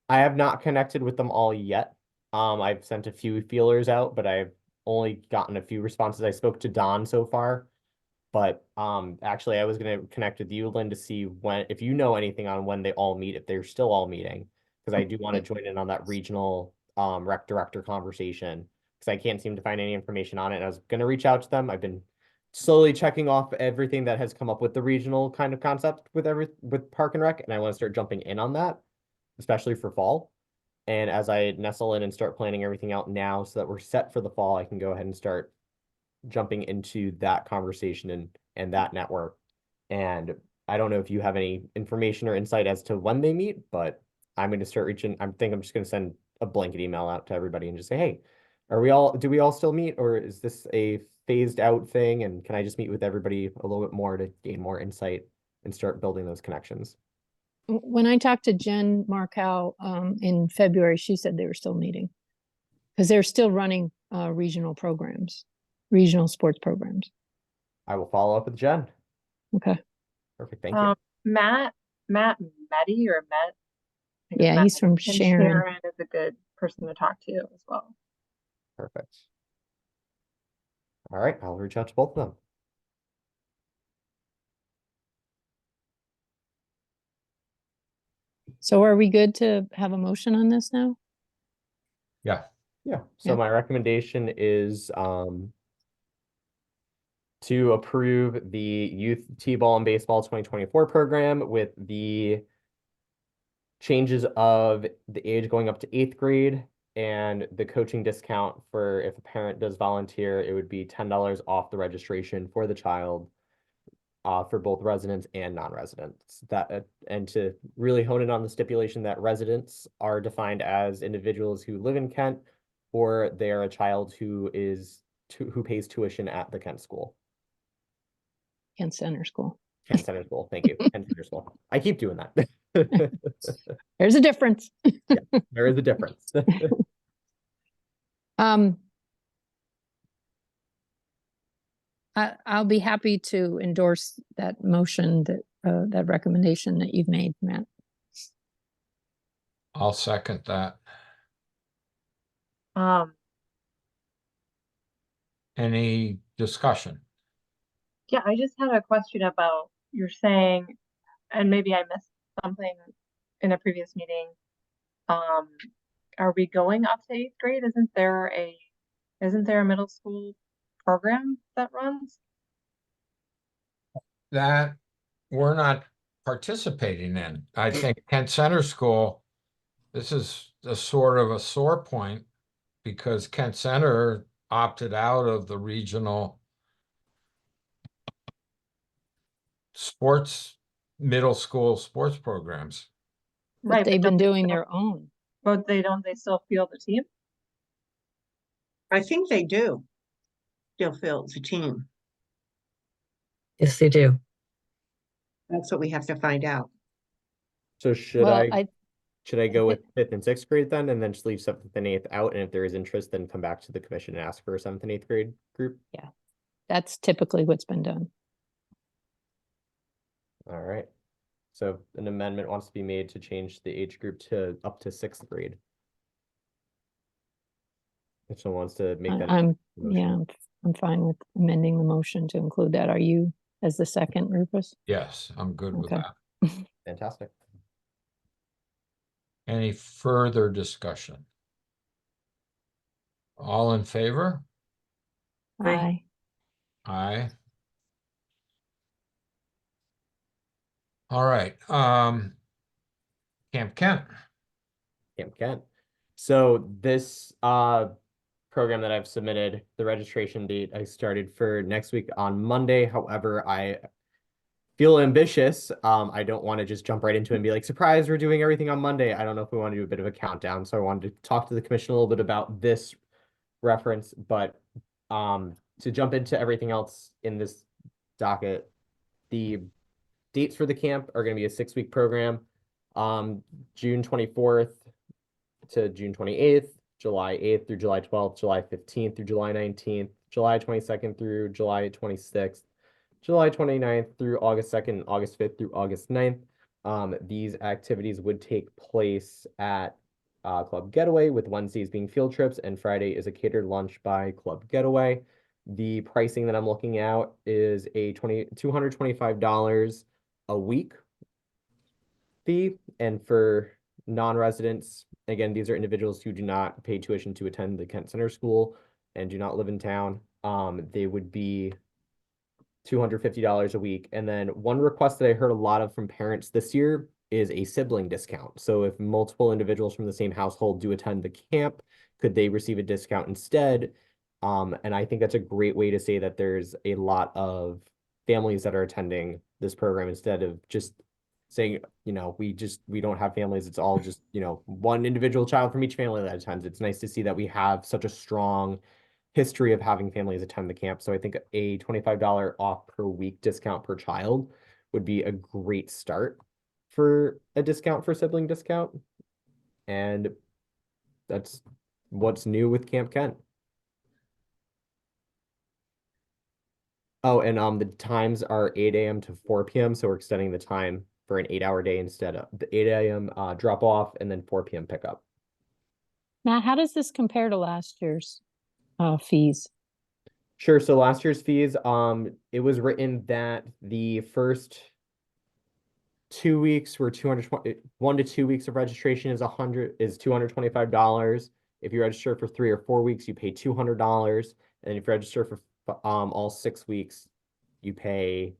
I have not connected with them all yet. I've sent a few feelers out, but I've only gotten a few responses. I spoke to Don so far, but actually I was going to connect with you, Lynn, to see if you know anything on when they all meet, if they're still all meeting, because I do want to join in on that regional rec director conversation, because I can't seem to find any information on it. And I was going to reach out to them. I've been slowly checking off everything that has come up with the regional kind of concept with Park and Rec, and I want to start jumping in on that, especially for fall. And as I nestle in and start planning everything out now so that we're set for the fall, I can go ahead and start jumping into that conversation and that network. And I don't know if you have any information or insight as to when they meet, but I'm going to start reaching. I'm just going to send a blanket email out to everybody and just say, hey, do we all still meet, or is this a phased out thing? And can I just meet with everybody a little bit more to gain more insight and start building those connections? When I talked to Jen Markow in February, she said they were still meeting because they're still running regional sports programs. I will follow up with Jen. Okay. Perfect. Thank you. Matt Meddy or Met. I think it's Yeah, Matt, he's from and Sharon. Sharon is a good person to talk to as well. Perfect. All right, I'll reach out to both of them. So are we good to have a motion on this now? Yeah. Yeah. So Yeah. my recommendation is to approve the youth T-ball and baseball 2024 program with the changes of the age going up to 8th grade and the coaching discount for if a parent does volunteer, it would be $10 off the registration for the child for both residents and non-residents. And to really hone in on the stipulation that residents are defined as individuals who live in Kent, or they are a child who who pays tuition at the Kent school. Kent Center School. Kent Center School, thank you. Kent Center School. I keep doing that. There's a difference. There is a difference. I'll be happy to endorse that motion, that recommendation that you've made, Matt. I'll second that. Any discussion? Yeah, I just had a question about, you're saying, and maybe I missed something in a previous meeting. Are we going up to 8th grade? Isn't there a middle school program that runs? That we're not participating in. I think Kent Center School, this is a sort of a sore point because Kent Center opted out of the regional middle school sports programs. But Right, they've been don't doing still- their own. But they still field the team? I think they do. Still field the team. Yes, they do. That's what we have to find out. So should Well, should I go thi- with 5th and 6th grade then, and then just leave 7th and 8th out? And if there is interest, then come back to the commission and ask for a 7th and 8th grade group? that's typically what's been done. All right. So an amendment wants to be made to change the age group to up to 6th grade. If someone wants to make that. I'm motion. I'm fine with amending the motion to include that. Are you as the second, Rufus? Yes, I'm good with Okay. that. Fantastic. Any further discussion? All in favor? Aye. Aye. Aye. All right, Camp Kent. Camp Kent. So this program that I've submitted, the registration date I started for next week on Monday. However, I feel ambitious. I don't want to just jump right into it and be like, surprise, we're doing everything on Monday. I don't know if we want to do a bit of a countdown. So I wanted to talk to the commission a little bit about this reference, but to jump into everything else in this docket, the dates for the camp are going to be a 6-week program. June 24th to June 28th, July 8th through July 12th, July 15th through July 19th, July 22nd through July 26th, July 29th through August 2nd, August 5th through August 9th. These activities would take place at Club Getaway, with Wednesdays being field trips and Friday is a catered lunch by Club Getaway. The pricing that I'm looking at is a $225 a week fee, and for non-residents, again, these are individuals who do not pay tuition to attend the Kent Center School and do not live in town. They would be $250 a week. And then one request that I heard a lot of from parents this year is a sibling discount. So if multiple individuals from the same household do attend the camp, could they receive a discount instead? And I think that's a great way to say that there's a lot of families that are attending this program instead of just saying, you know, we don't have families. It's all just, you know, one individual child from each family that attends. It's nice to see that we have such a strong history of having families attend the camp. So I think a $25 off per week discount per child would be a great start for a discount for sibling discount. And that's what's new with Camp Kent. Oh, and the times are 8 a.m. to 4 p.m. So we're extending the time for an 8-hour day instead of the 8 a.m. Drop off and then 4 p.m. pickup. Matt, how does this compare to last year's fees? Sure. So last year's fees, it was written that the first 2 weeks were 220, 1 to 2 weeks of registration is $225. If you register for 3 or 4 weeks, you pay $200. And if you register for all 6 weeks, you pay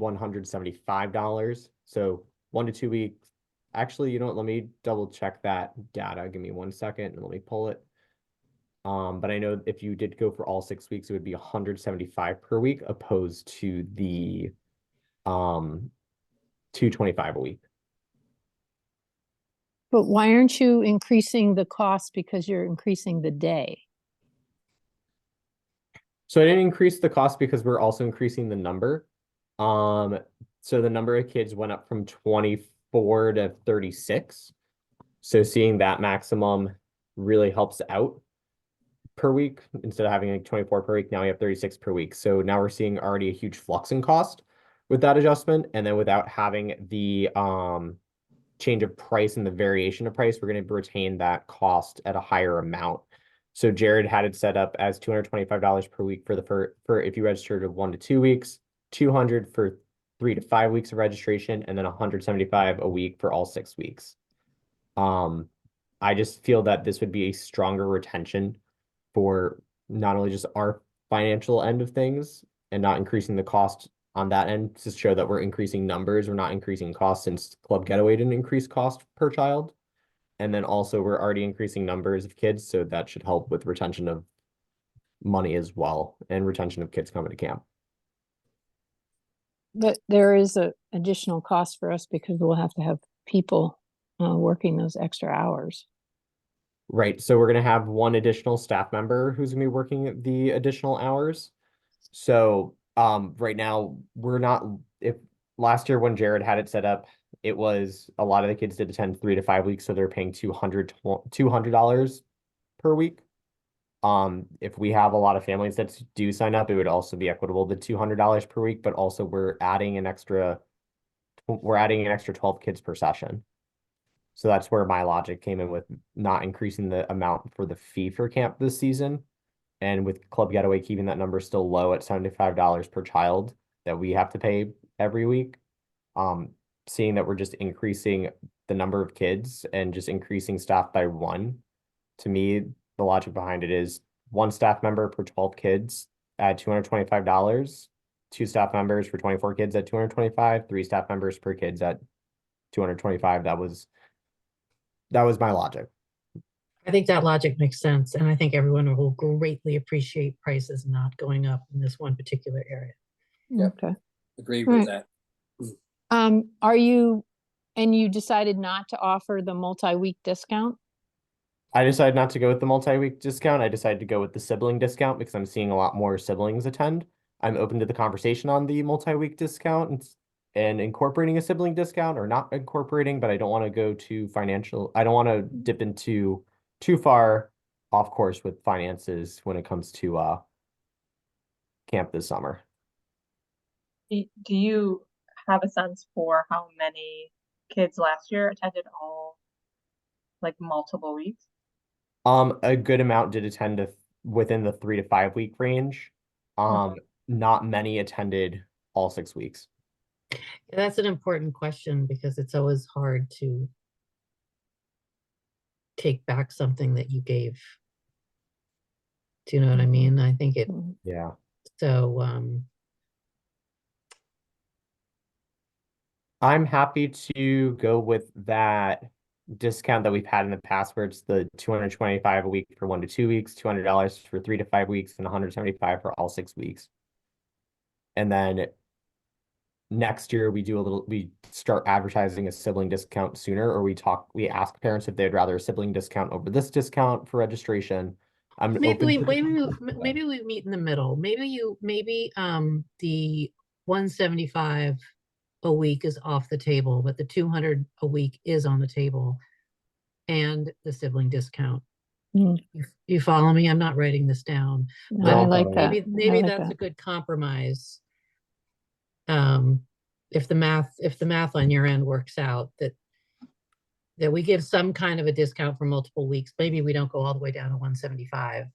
$175. So 1 to 2 weeks actually, you know what, let me double check that data. Give me 1 second and let me pull it. But I know if you did go for all 6 weeks, it would be 175 per week opposed to the 225 a week. But why aren't you increasing the cost because you're increasing the day? So I didn't increase the cost because we're also increasing the number. So the number of kids went up from 24 to 36. So seeing that maximum really helps out per week. Instead of having like 24 per week, now we have 36 per week. So now we're seeing already a huge flux in cost with that adjustment. And then without having the change of price and the variation of price, we're going to retain that cost at a higher amount. So Jared had it set up as $225 per week for if you registered to 1 to 2 weeks, 200 for 3 to 5 weeks of registration, and then 175 a week for all 6 weeks. I just feel that this would be a stronger retention for not only just our financial end of things and not increasing the cost on that end to show that we're increasing numbers, we're not increasing costs, since Club Getaway didn't increase cost per child. And then also we're already increasing numbers of kids, so that should help with retention of money as well and retention of kids coming to camp. But there is a additional cost for us because we'll have to have people working those extra hours. Right, so we're gonna have 1 additional staff member who's gonna be working the additional hours. So right now we're not, if last year when Jared had it set up, it was a lot of the kids did attend 3 to 5 weeks, so they're paying $200 per week. If we have a lot of families that do sign up, it would also be equitable, the $200 per week, but also we're adding an extra 12 kids per session. So that's where my logic came in with not increasing the amount for the fee for camp this season. And with Club Getaway keeping that number still low at $75 per child that we have to pay every week. Seeing that we're just increasing the number of kids and just increasing staff by 1, to me, the logic behind it is 1 staff member per 12 kids at $225, 2 staff members for 24 kids at $225, 3 staff members per kids at $225. That was my logic. I think that logic makes sense, and I think everyone will greatly appreciate prices not going up in this one particular area. Yep. Okay. Agree Right. with that. You decided not to offer the multi-week discount? I decided not to go with the multi-week discount. I decided to go with the sibling discount because I'm seeing a lot more siblings attend. I'm open to the conversation on the multi-week discount and incorporating a sibling discount or not incorporating, but I don't want to go too financial. I don't want to dip into too far off course with finances when it comes to camp this summer. Do you have a sense for how many kids last year attended all, like, multiple weeks? A good amount did attend within the 3 to 5 week range. Not many attended all 6 weeks. That's an important question because it's always hard to take back something that you gave. Do you know what I mean? I think it, Mhm. Yeah. so, I'm happy to go with that discount that we've had in the past where it's the $225 a week for 1 to 2 weeks, $200 for 3 to 5 weeks, and $175 for all 6 weeks. And then next year we start advertising a sibling discount sooner, or we ask parents if they'd rather a sibling discount over this discount for registration. I'm open to maybe we meet in the middle. Maybe the 175 a week is off the table, but the 200 a week is on the table, and the sibling discount. Mm. You follow me? I'm not writing this down. No, But I like that. maybe I like that's a that. good compromise. If the math on your end works out, that we give some kind of a discount for multiple weeks. Maybe we don't go all the way down to 175.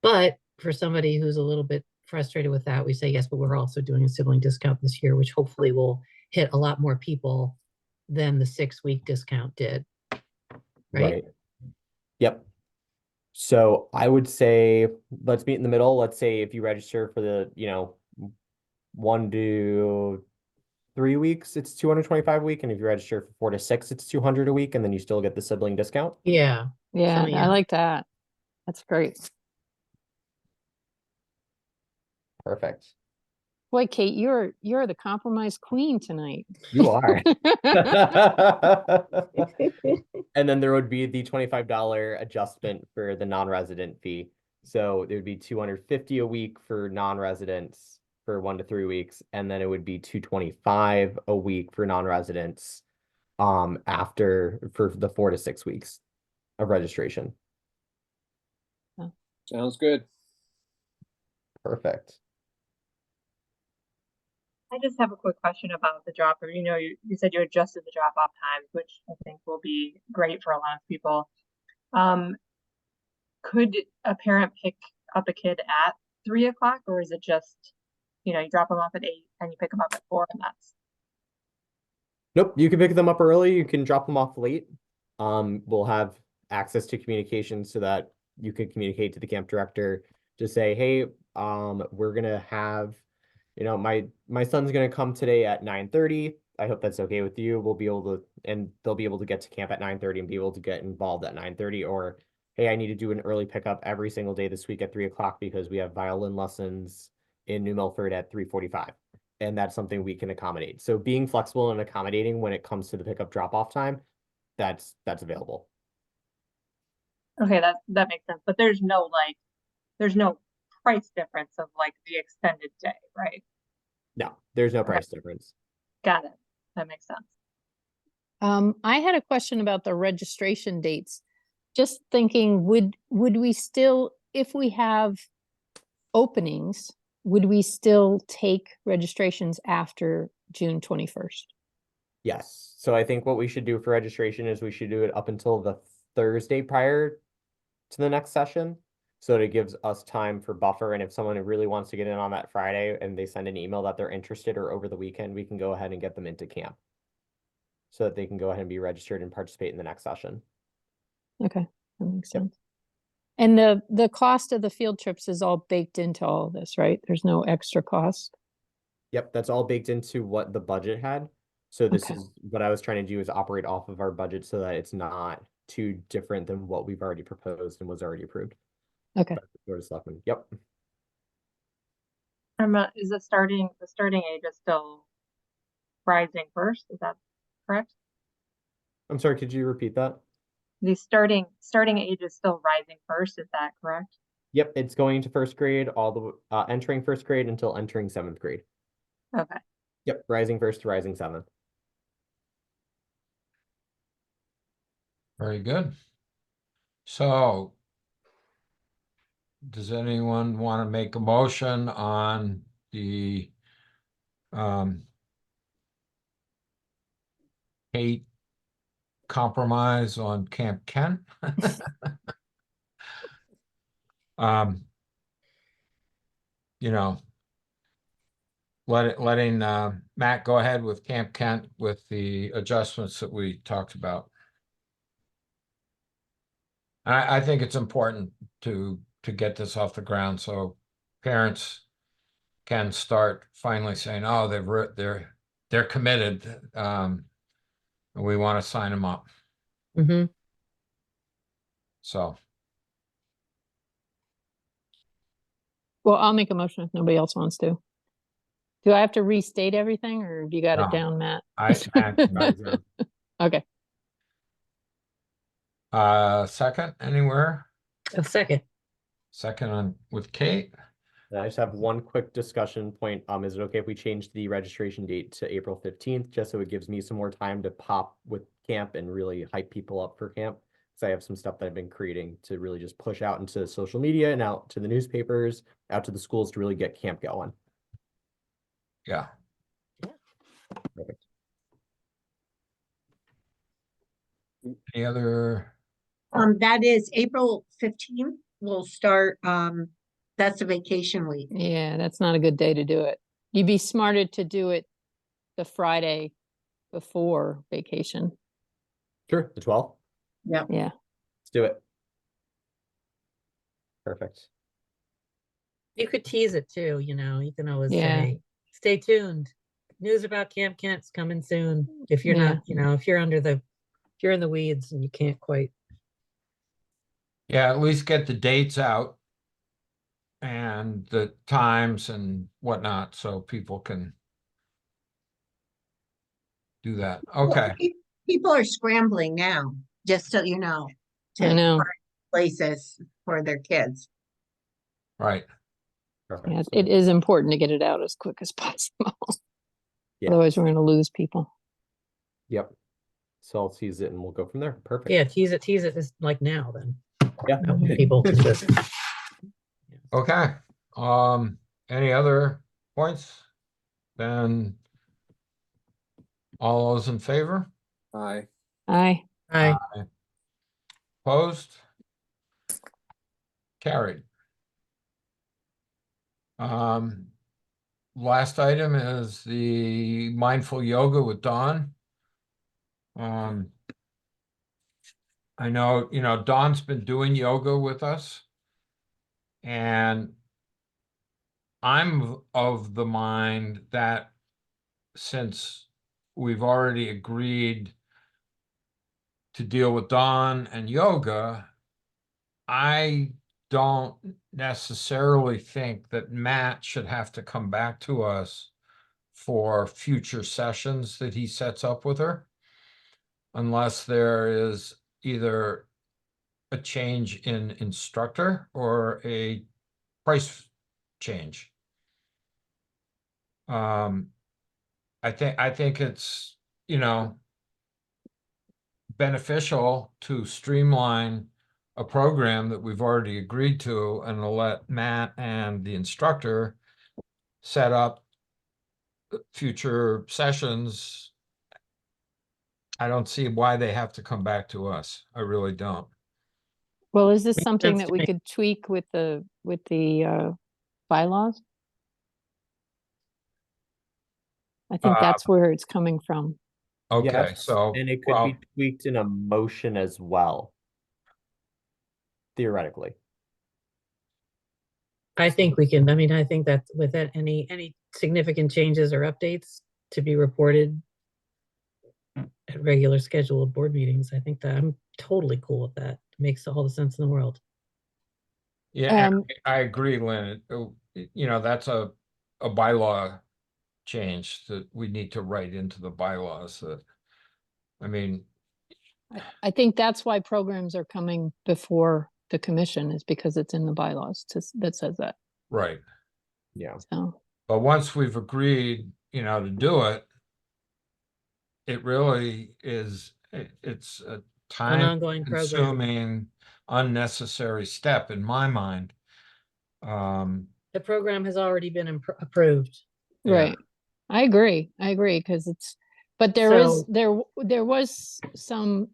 But for somebody who's a little bit frustrated with that, we say yes, but we're also doing a sibling discount this year, which hopefully will hit a lot more people than the 6-week discount did. Right? Yep. So I would say let's meet in the middle. Let's say if you register for the 1 to 3 weeks, it's 225 a week, and if you register for 4 to 6, it's 200 a week, and then you still get the sibling discount. Yeah. Yeah, So, I like that. That's great. Perfect. Boy, Kate, you're the compromise queen tonight. You are. And then there would be the $25 adjustment for the non-resident fee. So it would be 250 a week for non-residents for 1 to 3 weeks, and then it would be 225 a week for non-residents after for the 4 to 6 weeks of registration. Sounds good. Perfect. I just have a quick question about the drop. You know, you said you adjusted the drop off times, which I think will be great for a lot of people. Could a parent pick up a kid at 3 o'clock, or is it just, you know, you drop them off at 8 and you pick them up at 4 and that's Nope, you can pick them up early, you can drop them off late. We'll have access to communication so that you can communicate to the camp director to say, hey, we're gonna have, you know, my son's gonna come today at 9:30. I hope that's okay with you. We'll be able to, and they'll be able to get to camp at 9:30 and be able to get involved at 9:30. Or, hey, I need to do an early pickup every single day this week at 3 o'clock because we have violin lessons in New Milford at 3:45. And that's something we can accommodate. So being flexible and accommodating when it comes to the pickup drop-off time, that's available. okay. That makes sense. But there's no price difference of like the extended day, right? No, there's no price difference. Got it. That makes sense. I had a question about the registration dates. Just thinking, would we still, if we have openings, would we still take registrations after June 21st? Yes. So I think what we should do for registration is we should do it up until the Thursday prior to the next session. So that it gives us time for buffer. And if someone really wants to get in on that Friday and they send an email that they're interested, or over the weekend, we can go ahead and get them into camp so that they can go ahead and be registered and participate in the next session. Okay, that makes Yep. sense. And the cost of the field trips is all baked into all of this, right? There's no extra cost. Yep, that's all baked into what the budget had. So this Okay. is what I was trying to do, is operate off of our budget so that it's not too different than what we've already proposed and was already approved. Okay. by the Board of Selectmen. Yep. Is the starting age is still rising first? Is that correct? I'm sorry, could you repeat that? The starting age is still rising first. Is that correct? Yep, it's going to first grade, all the entering first grade until entering 7th grade. Okay. Yep, rising first to rising 7th. Very good. So does anyone want to make a motion on the Kate compromise on Camp Kent? You know, letting Matt go ahead with Camp Kent with the adjustments that we talked about. I think it's important to get this off the ground so parents can start finally saying, oh, they're committed. We want to sign them up. Mm-hmm. So Well, I'll make a motion if nobody else wants to. Do I have to restate everything, or have you got No. it down, Matt? Okay. Second anywhere? A second. Second on with Kate? And I just have one quick discussion point. Is it okay if we change the registration date to April 15th, just so it gives me some more time to pop with camp and really hype people up for camp? Because I have some stuff that I've been creating to really just push out into social media and out to the newspapers, out to the schools to really get camp going. Yeah. Perfect. Any other? That is April 15th. We'll start, that's a vacation week. Yeah, that's not a good day to do it. You'd be smarter to do it the Friday before vacation. Sure, the 12th. Yeah. Yeah. Let's do it. Perfect. You could tease it too, you know, you can always Yeah. say, stay tuned. news about Camp Kent's coming soon. If you're Yeah. not, if you're if you're in the weeds and you can't quite. Yeah, at least get the dates out and the times and whatnot, so people can do that. Okay, People are scrambling now, just so you know, I to know. find places for their kids. right. Perfect. Yeah, it is important to get it out as quick as possible. Yeah. Otherwise, we're going to lose people. Yep. So I'll tease it and we'll go from there. Perfect. Yeah, tease it is like now then. Yeah. I want people to just. Okay, any other points? Then all those in favor? Aye. Aye. Aye. Opposed? Carried. Last item is the mindful yoga with Dawn. I know, Dawn's been doing yoga with us. And I'm of the mind that since we've already agreed to deal with Dawn and yoga, I don't necessarily think that Matt should have to come back to us for future sessions that he sets up with her, unless there is either a change in instructor or a price change. I think it's, beneficial to streamline a program that we've already agreed to and to let Matt and the instructor set up future sessions. I don't see why they have to come back to us. I really don't. Well, is this Makes something sense that to we me. could tweak with the bylaws? I think Uh, that's where it's coming from. Okay, Yes, so, and it could well, be tweaked in a motion as well. Theoretically. I think we can, I think that with that, any significant changes or updates to be reported at regular scheduled board meetings, I think that I'm totally cool with that. Makes all the sense in the world. yeah, and I agree, Lynn. That's a bylaw change that we need to write into the bylaws that, I mean, I think that's why programs are coming before the commission, is because it's in the bylaws that says that. right. Yeah. So, But once we've agreed, to do it, it really is, it's a An time ongoing program. consuming, unnecessary step in my mind. The program has already been approved. Yeah. right. I agree, because but there was some,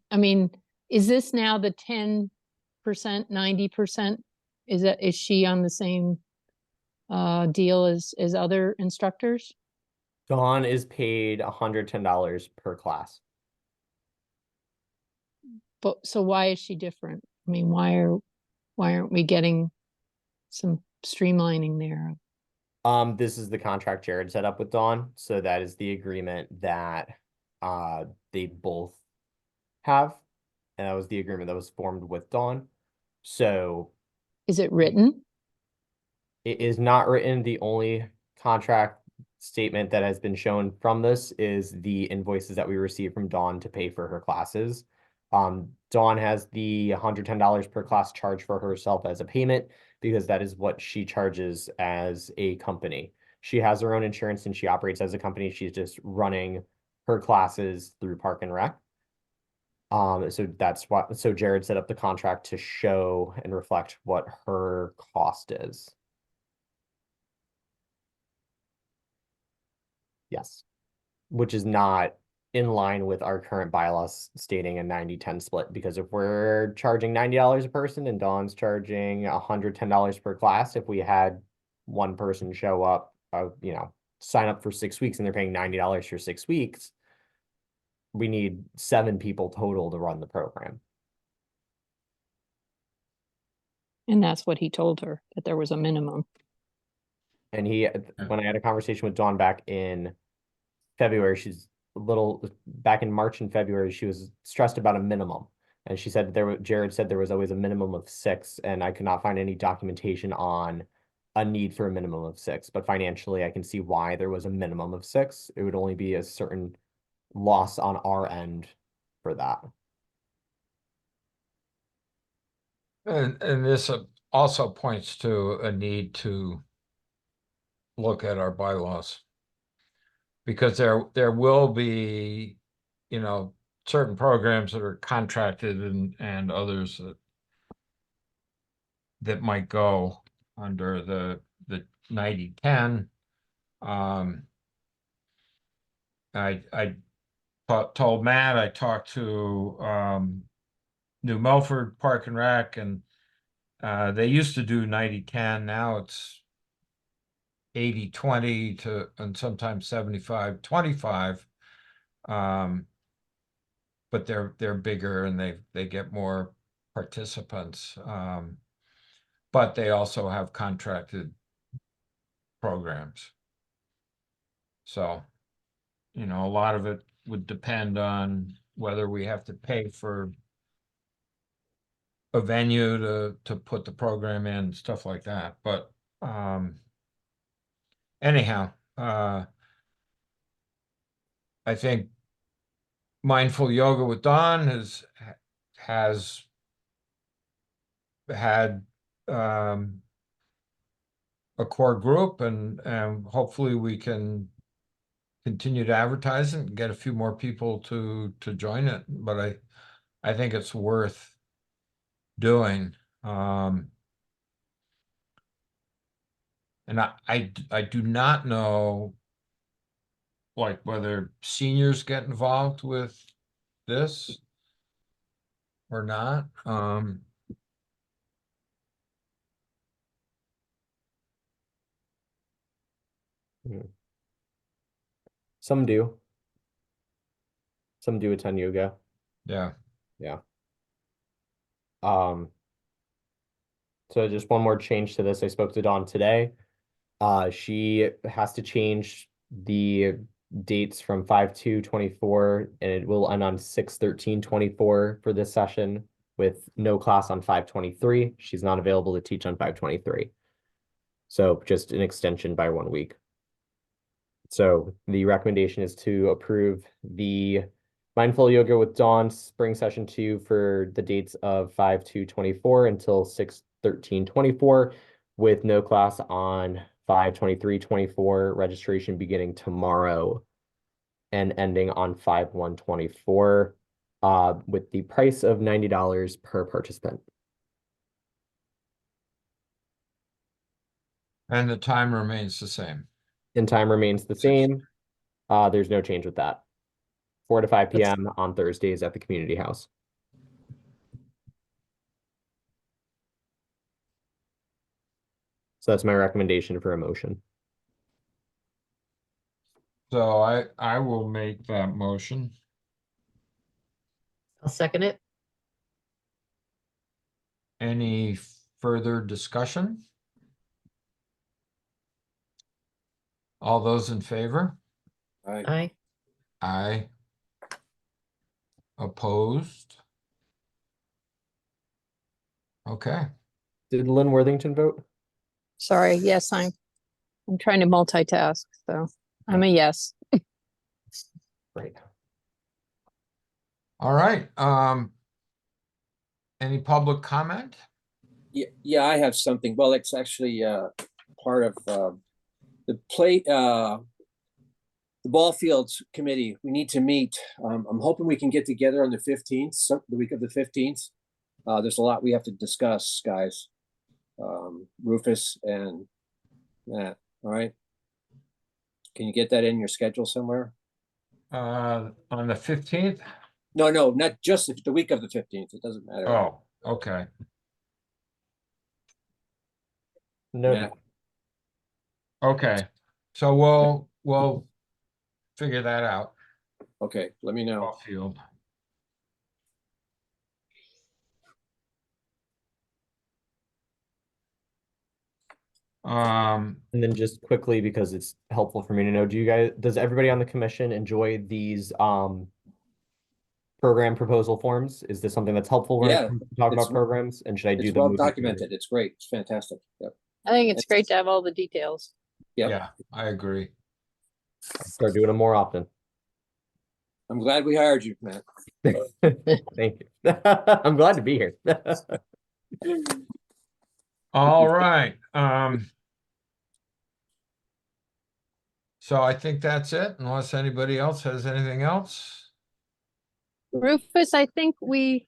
is this now the 10%, 90%? Is she on the same deal as other instructors? Dawn is paid $110 per class. But so why is she different? Why aren't we getting some streamlining there? This is the contract Jared set up with Dawn, so that is the agreement that they both have, and that was the agreement that was formed with Dawn. So Is it written? it is not written. The only contract statement that has been shown from this is the invoices that we receive from Dawn to pay for her classes. Dawn has the $110 per class charge for herself as a payment because that is what she charges as a company. She has her own insurance and she operates as a company. She's just running her classes through Park and Rec. So that's what, so Jared set up the contract to show and reflect what her cost is. Yes, which is not in line with our current bylaws stating a 90-10 split, because if we're charging $90 a person and Dawn's charging $110 per class, if we had one person show up, sign up for 6 weeks and they're paying $90 for 6 weeks, we need 7 people total to run the program. And that's what he told her, that there was a minimum. And when I had a conversation with Dawn back in February, she's a little, back in March and February, she was stressed about a minimum. And she said Jared said there was always a minimum of 6, and I could not find any documentation on a need for a minimum of 6. But financially, I can see why there was a minimum of 6. It would only be a certain loss on our end for that. And this also points to a need to look at our bylaws. Because there will be, you know, certain programs that are contracted and others that might go under the 90/10. I told Matt, I talked to New Milford Park and Rec, and they used to do 90/10. Now it's 80/20 and sometimes 75/25. But they're bigger and they get more participants. But they also have contracted programs. So, you know, a lot of it would depend on whether we have to pay for a venue to put the program in, stuff like that. But anyhow, I think Mindful Yoga with Dawn has had a core group, and hopefully we can continue to advertise it and get a few more people to join it. But I think it's worth doing. And I do not know, like, whether seniors get involved with this or not. Some do. Some do attend yoga. Yeah. Yeah. So just one more change to this. I spoke to Dawn today. She has to change the dates from 5/2/24, and it will end on 6/13/24 for this session, with no class on 5/23. She's not available to teach on 5/23. So just an extension by 1 week. So the recommendation is to approve the Mindful Yoga with Dawn Spring Session 2 for the dates of 5/2/24 until 6/13/24, with no class on 5/23/24, registration beginning tomorrow and ending on 5/1/24, with the price of $90 per participant. And the time remains the same. And time remains the same. There's no change with that. 4 to 5 p.m. on Thursdays at the community house. So that's my recommendation for a motion. So I will make that motion. I'll second it. Any further discussion? All those in favor? Aye. Aye. Opposed? Okay. Did Lynn Worthington vote? Sorry, yes, I'm trying to multitask, so I'm a yes. Right. All right. Any public comment? Yeah, I have something. Well, it's actually part of the ball fields committee. We need to meet. I'm hoping we can get together on the 15th, the week of the 15th. There's a lot we have to discuss, guys. Rufus and Matt. All right. Can you get that in your schedule somewhere? On the 15th? No, not just the week of the 15th. It doesn't matter. Oh, okay. No. Yeah. Okay. So we'll figure that out. Okay, let me know. Ball field. Um, And then just quickly, because it's helpful for me to know, does everybody on the commission enjoy these program proposal forms? Is this something that's helpful when Yeah, it comes to talk it's- about programs? And should I do It's them? well moving documented. It's great. It's fantastic. Yep. I think it's great to have all the details. Yep. yeah, I agree. forward? Start doing them more often. I'm glad we hired you, Matt. Thank you. I'm glad to be here. All right, so I think that's it, unless anybody else has anything else. Rufus, I think we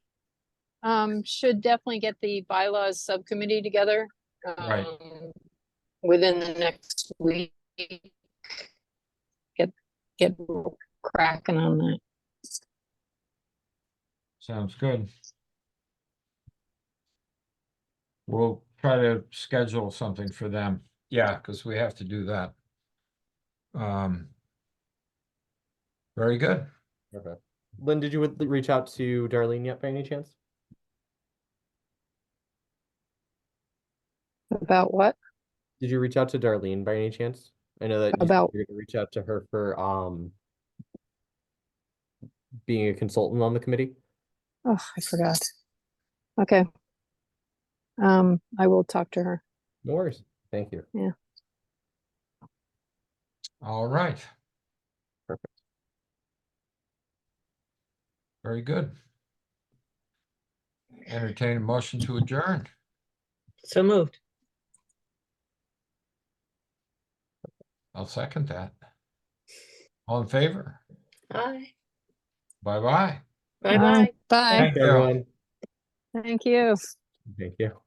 should definitely get the bylaws subcommittee together. Right. Within the next week. Get cracking on that. Sounds good. We'll try to schedule something for them. Yeah, because we have to do that. Very good. Okay. Lynn, did you reach out to Darlene yet by any chance? About what? Did you reach out to Darlene by any chance? I know that you said About- you're gonna reach out to her for being a consultant on the committee. Oh, I forgot. Okay. I will talk to her. No worries. Thank you. All right. Perfect. Very good. Entertain a motion to adjourn. So moved. I'll second that. All in favor? Bye. Bye-bye. Bye-bye. Bye. Thank you. Everyone. Thank you. Thank you.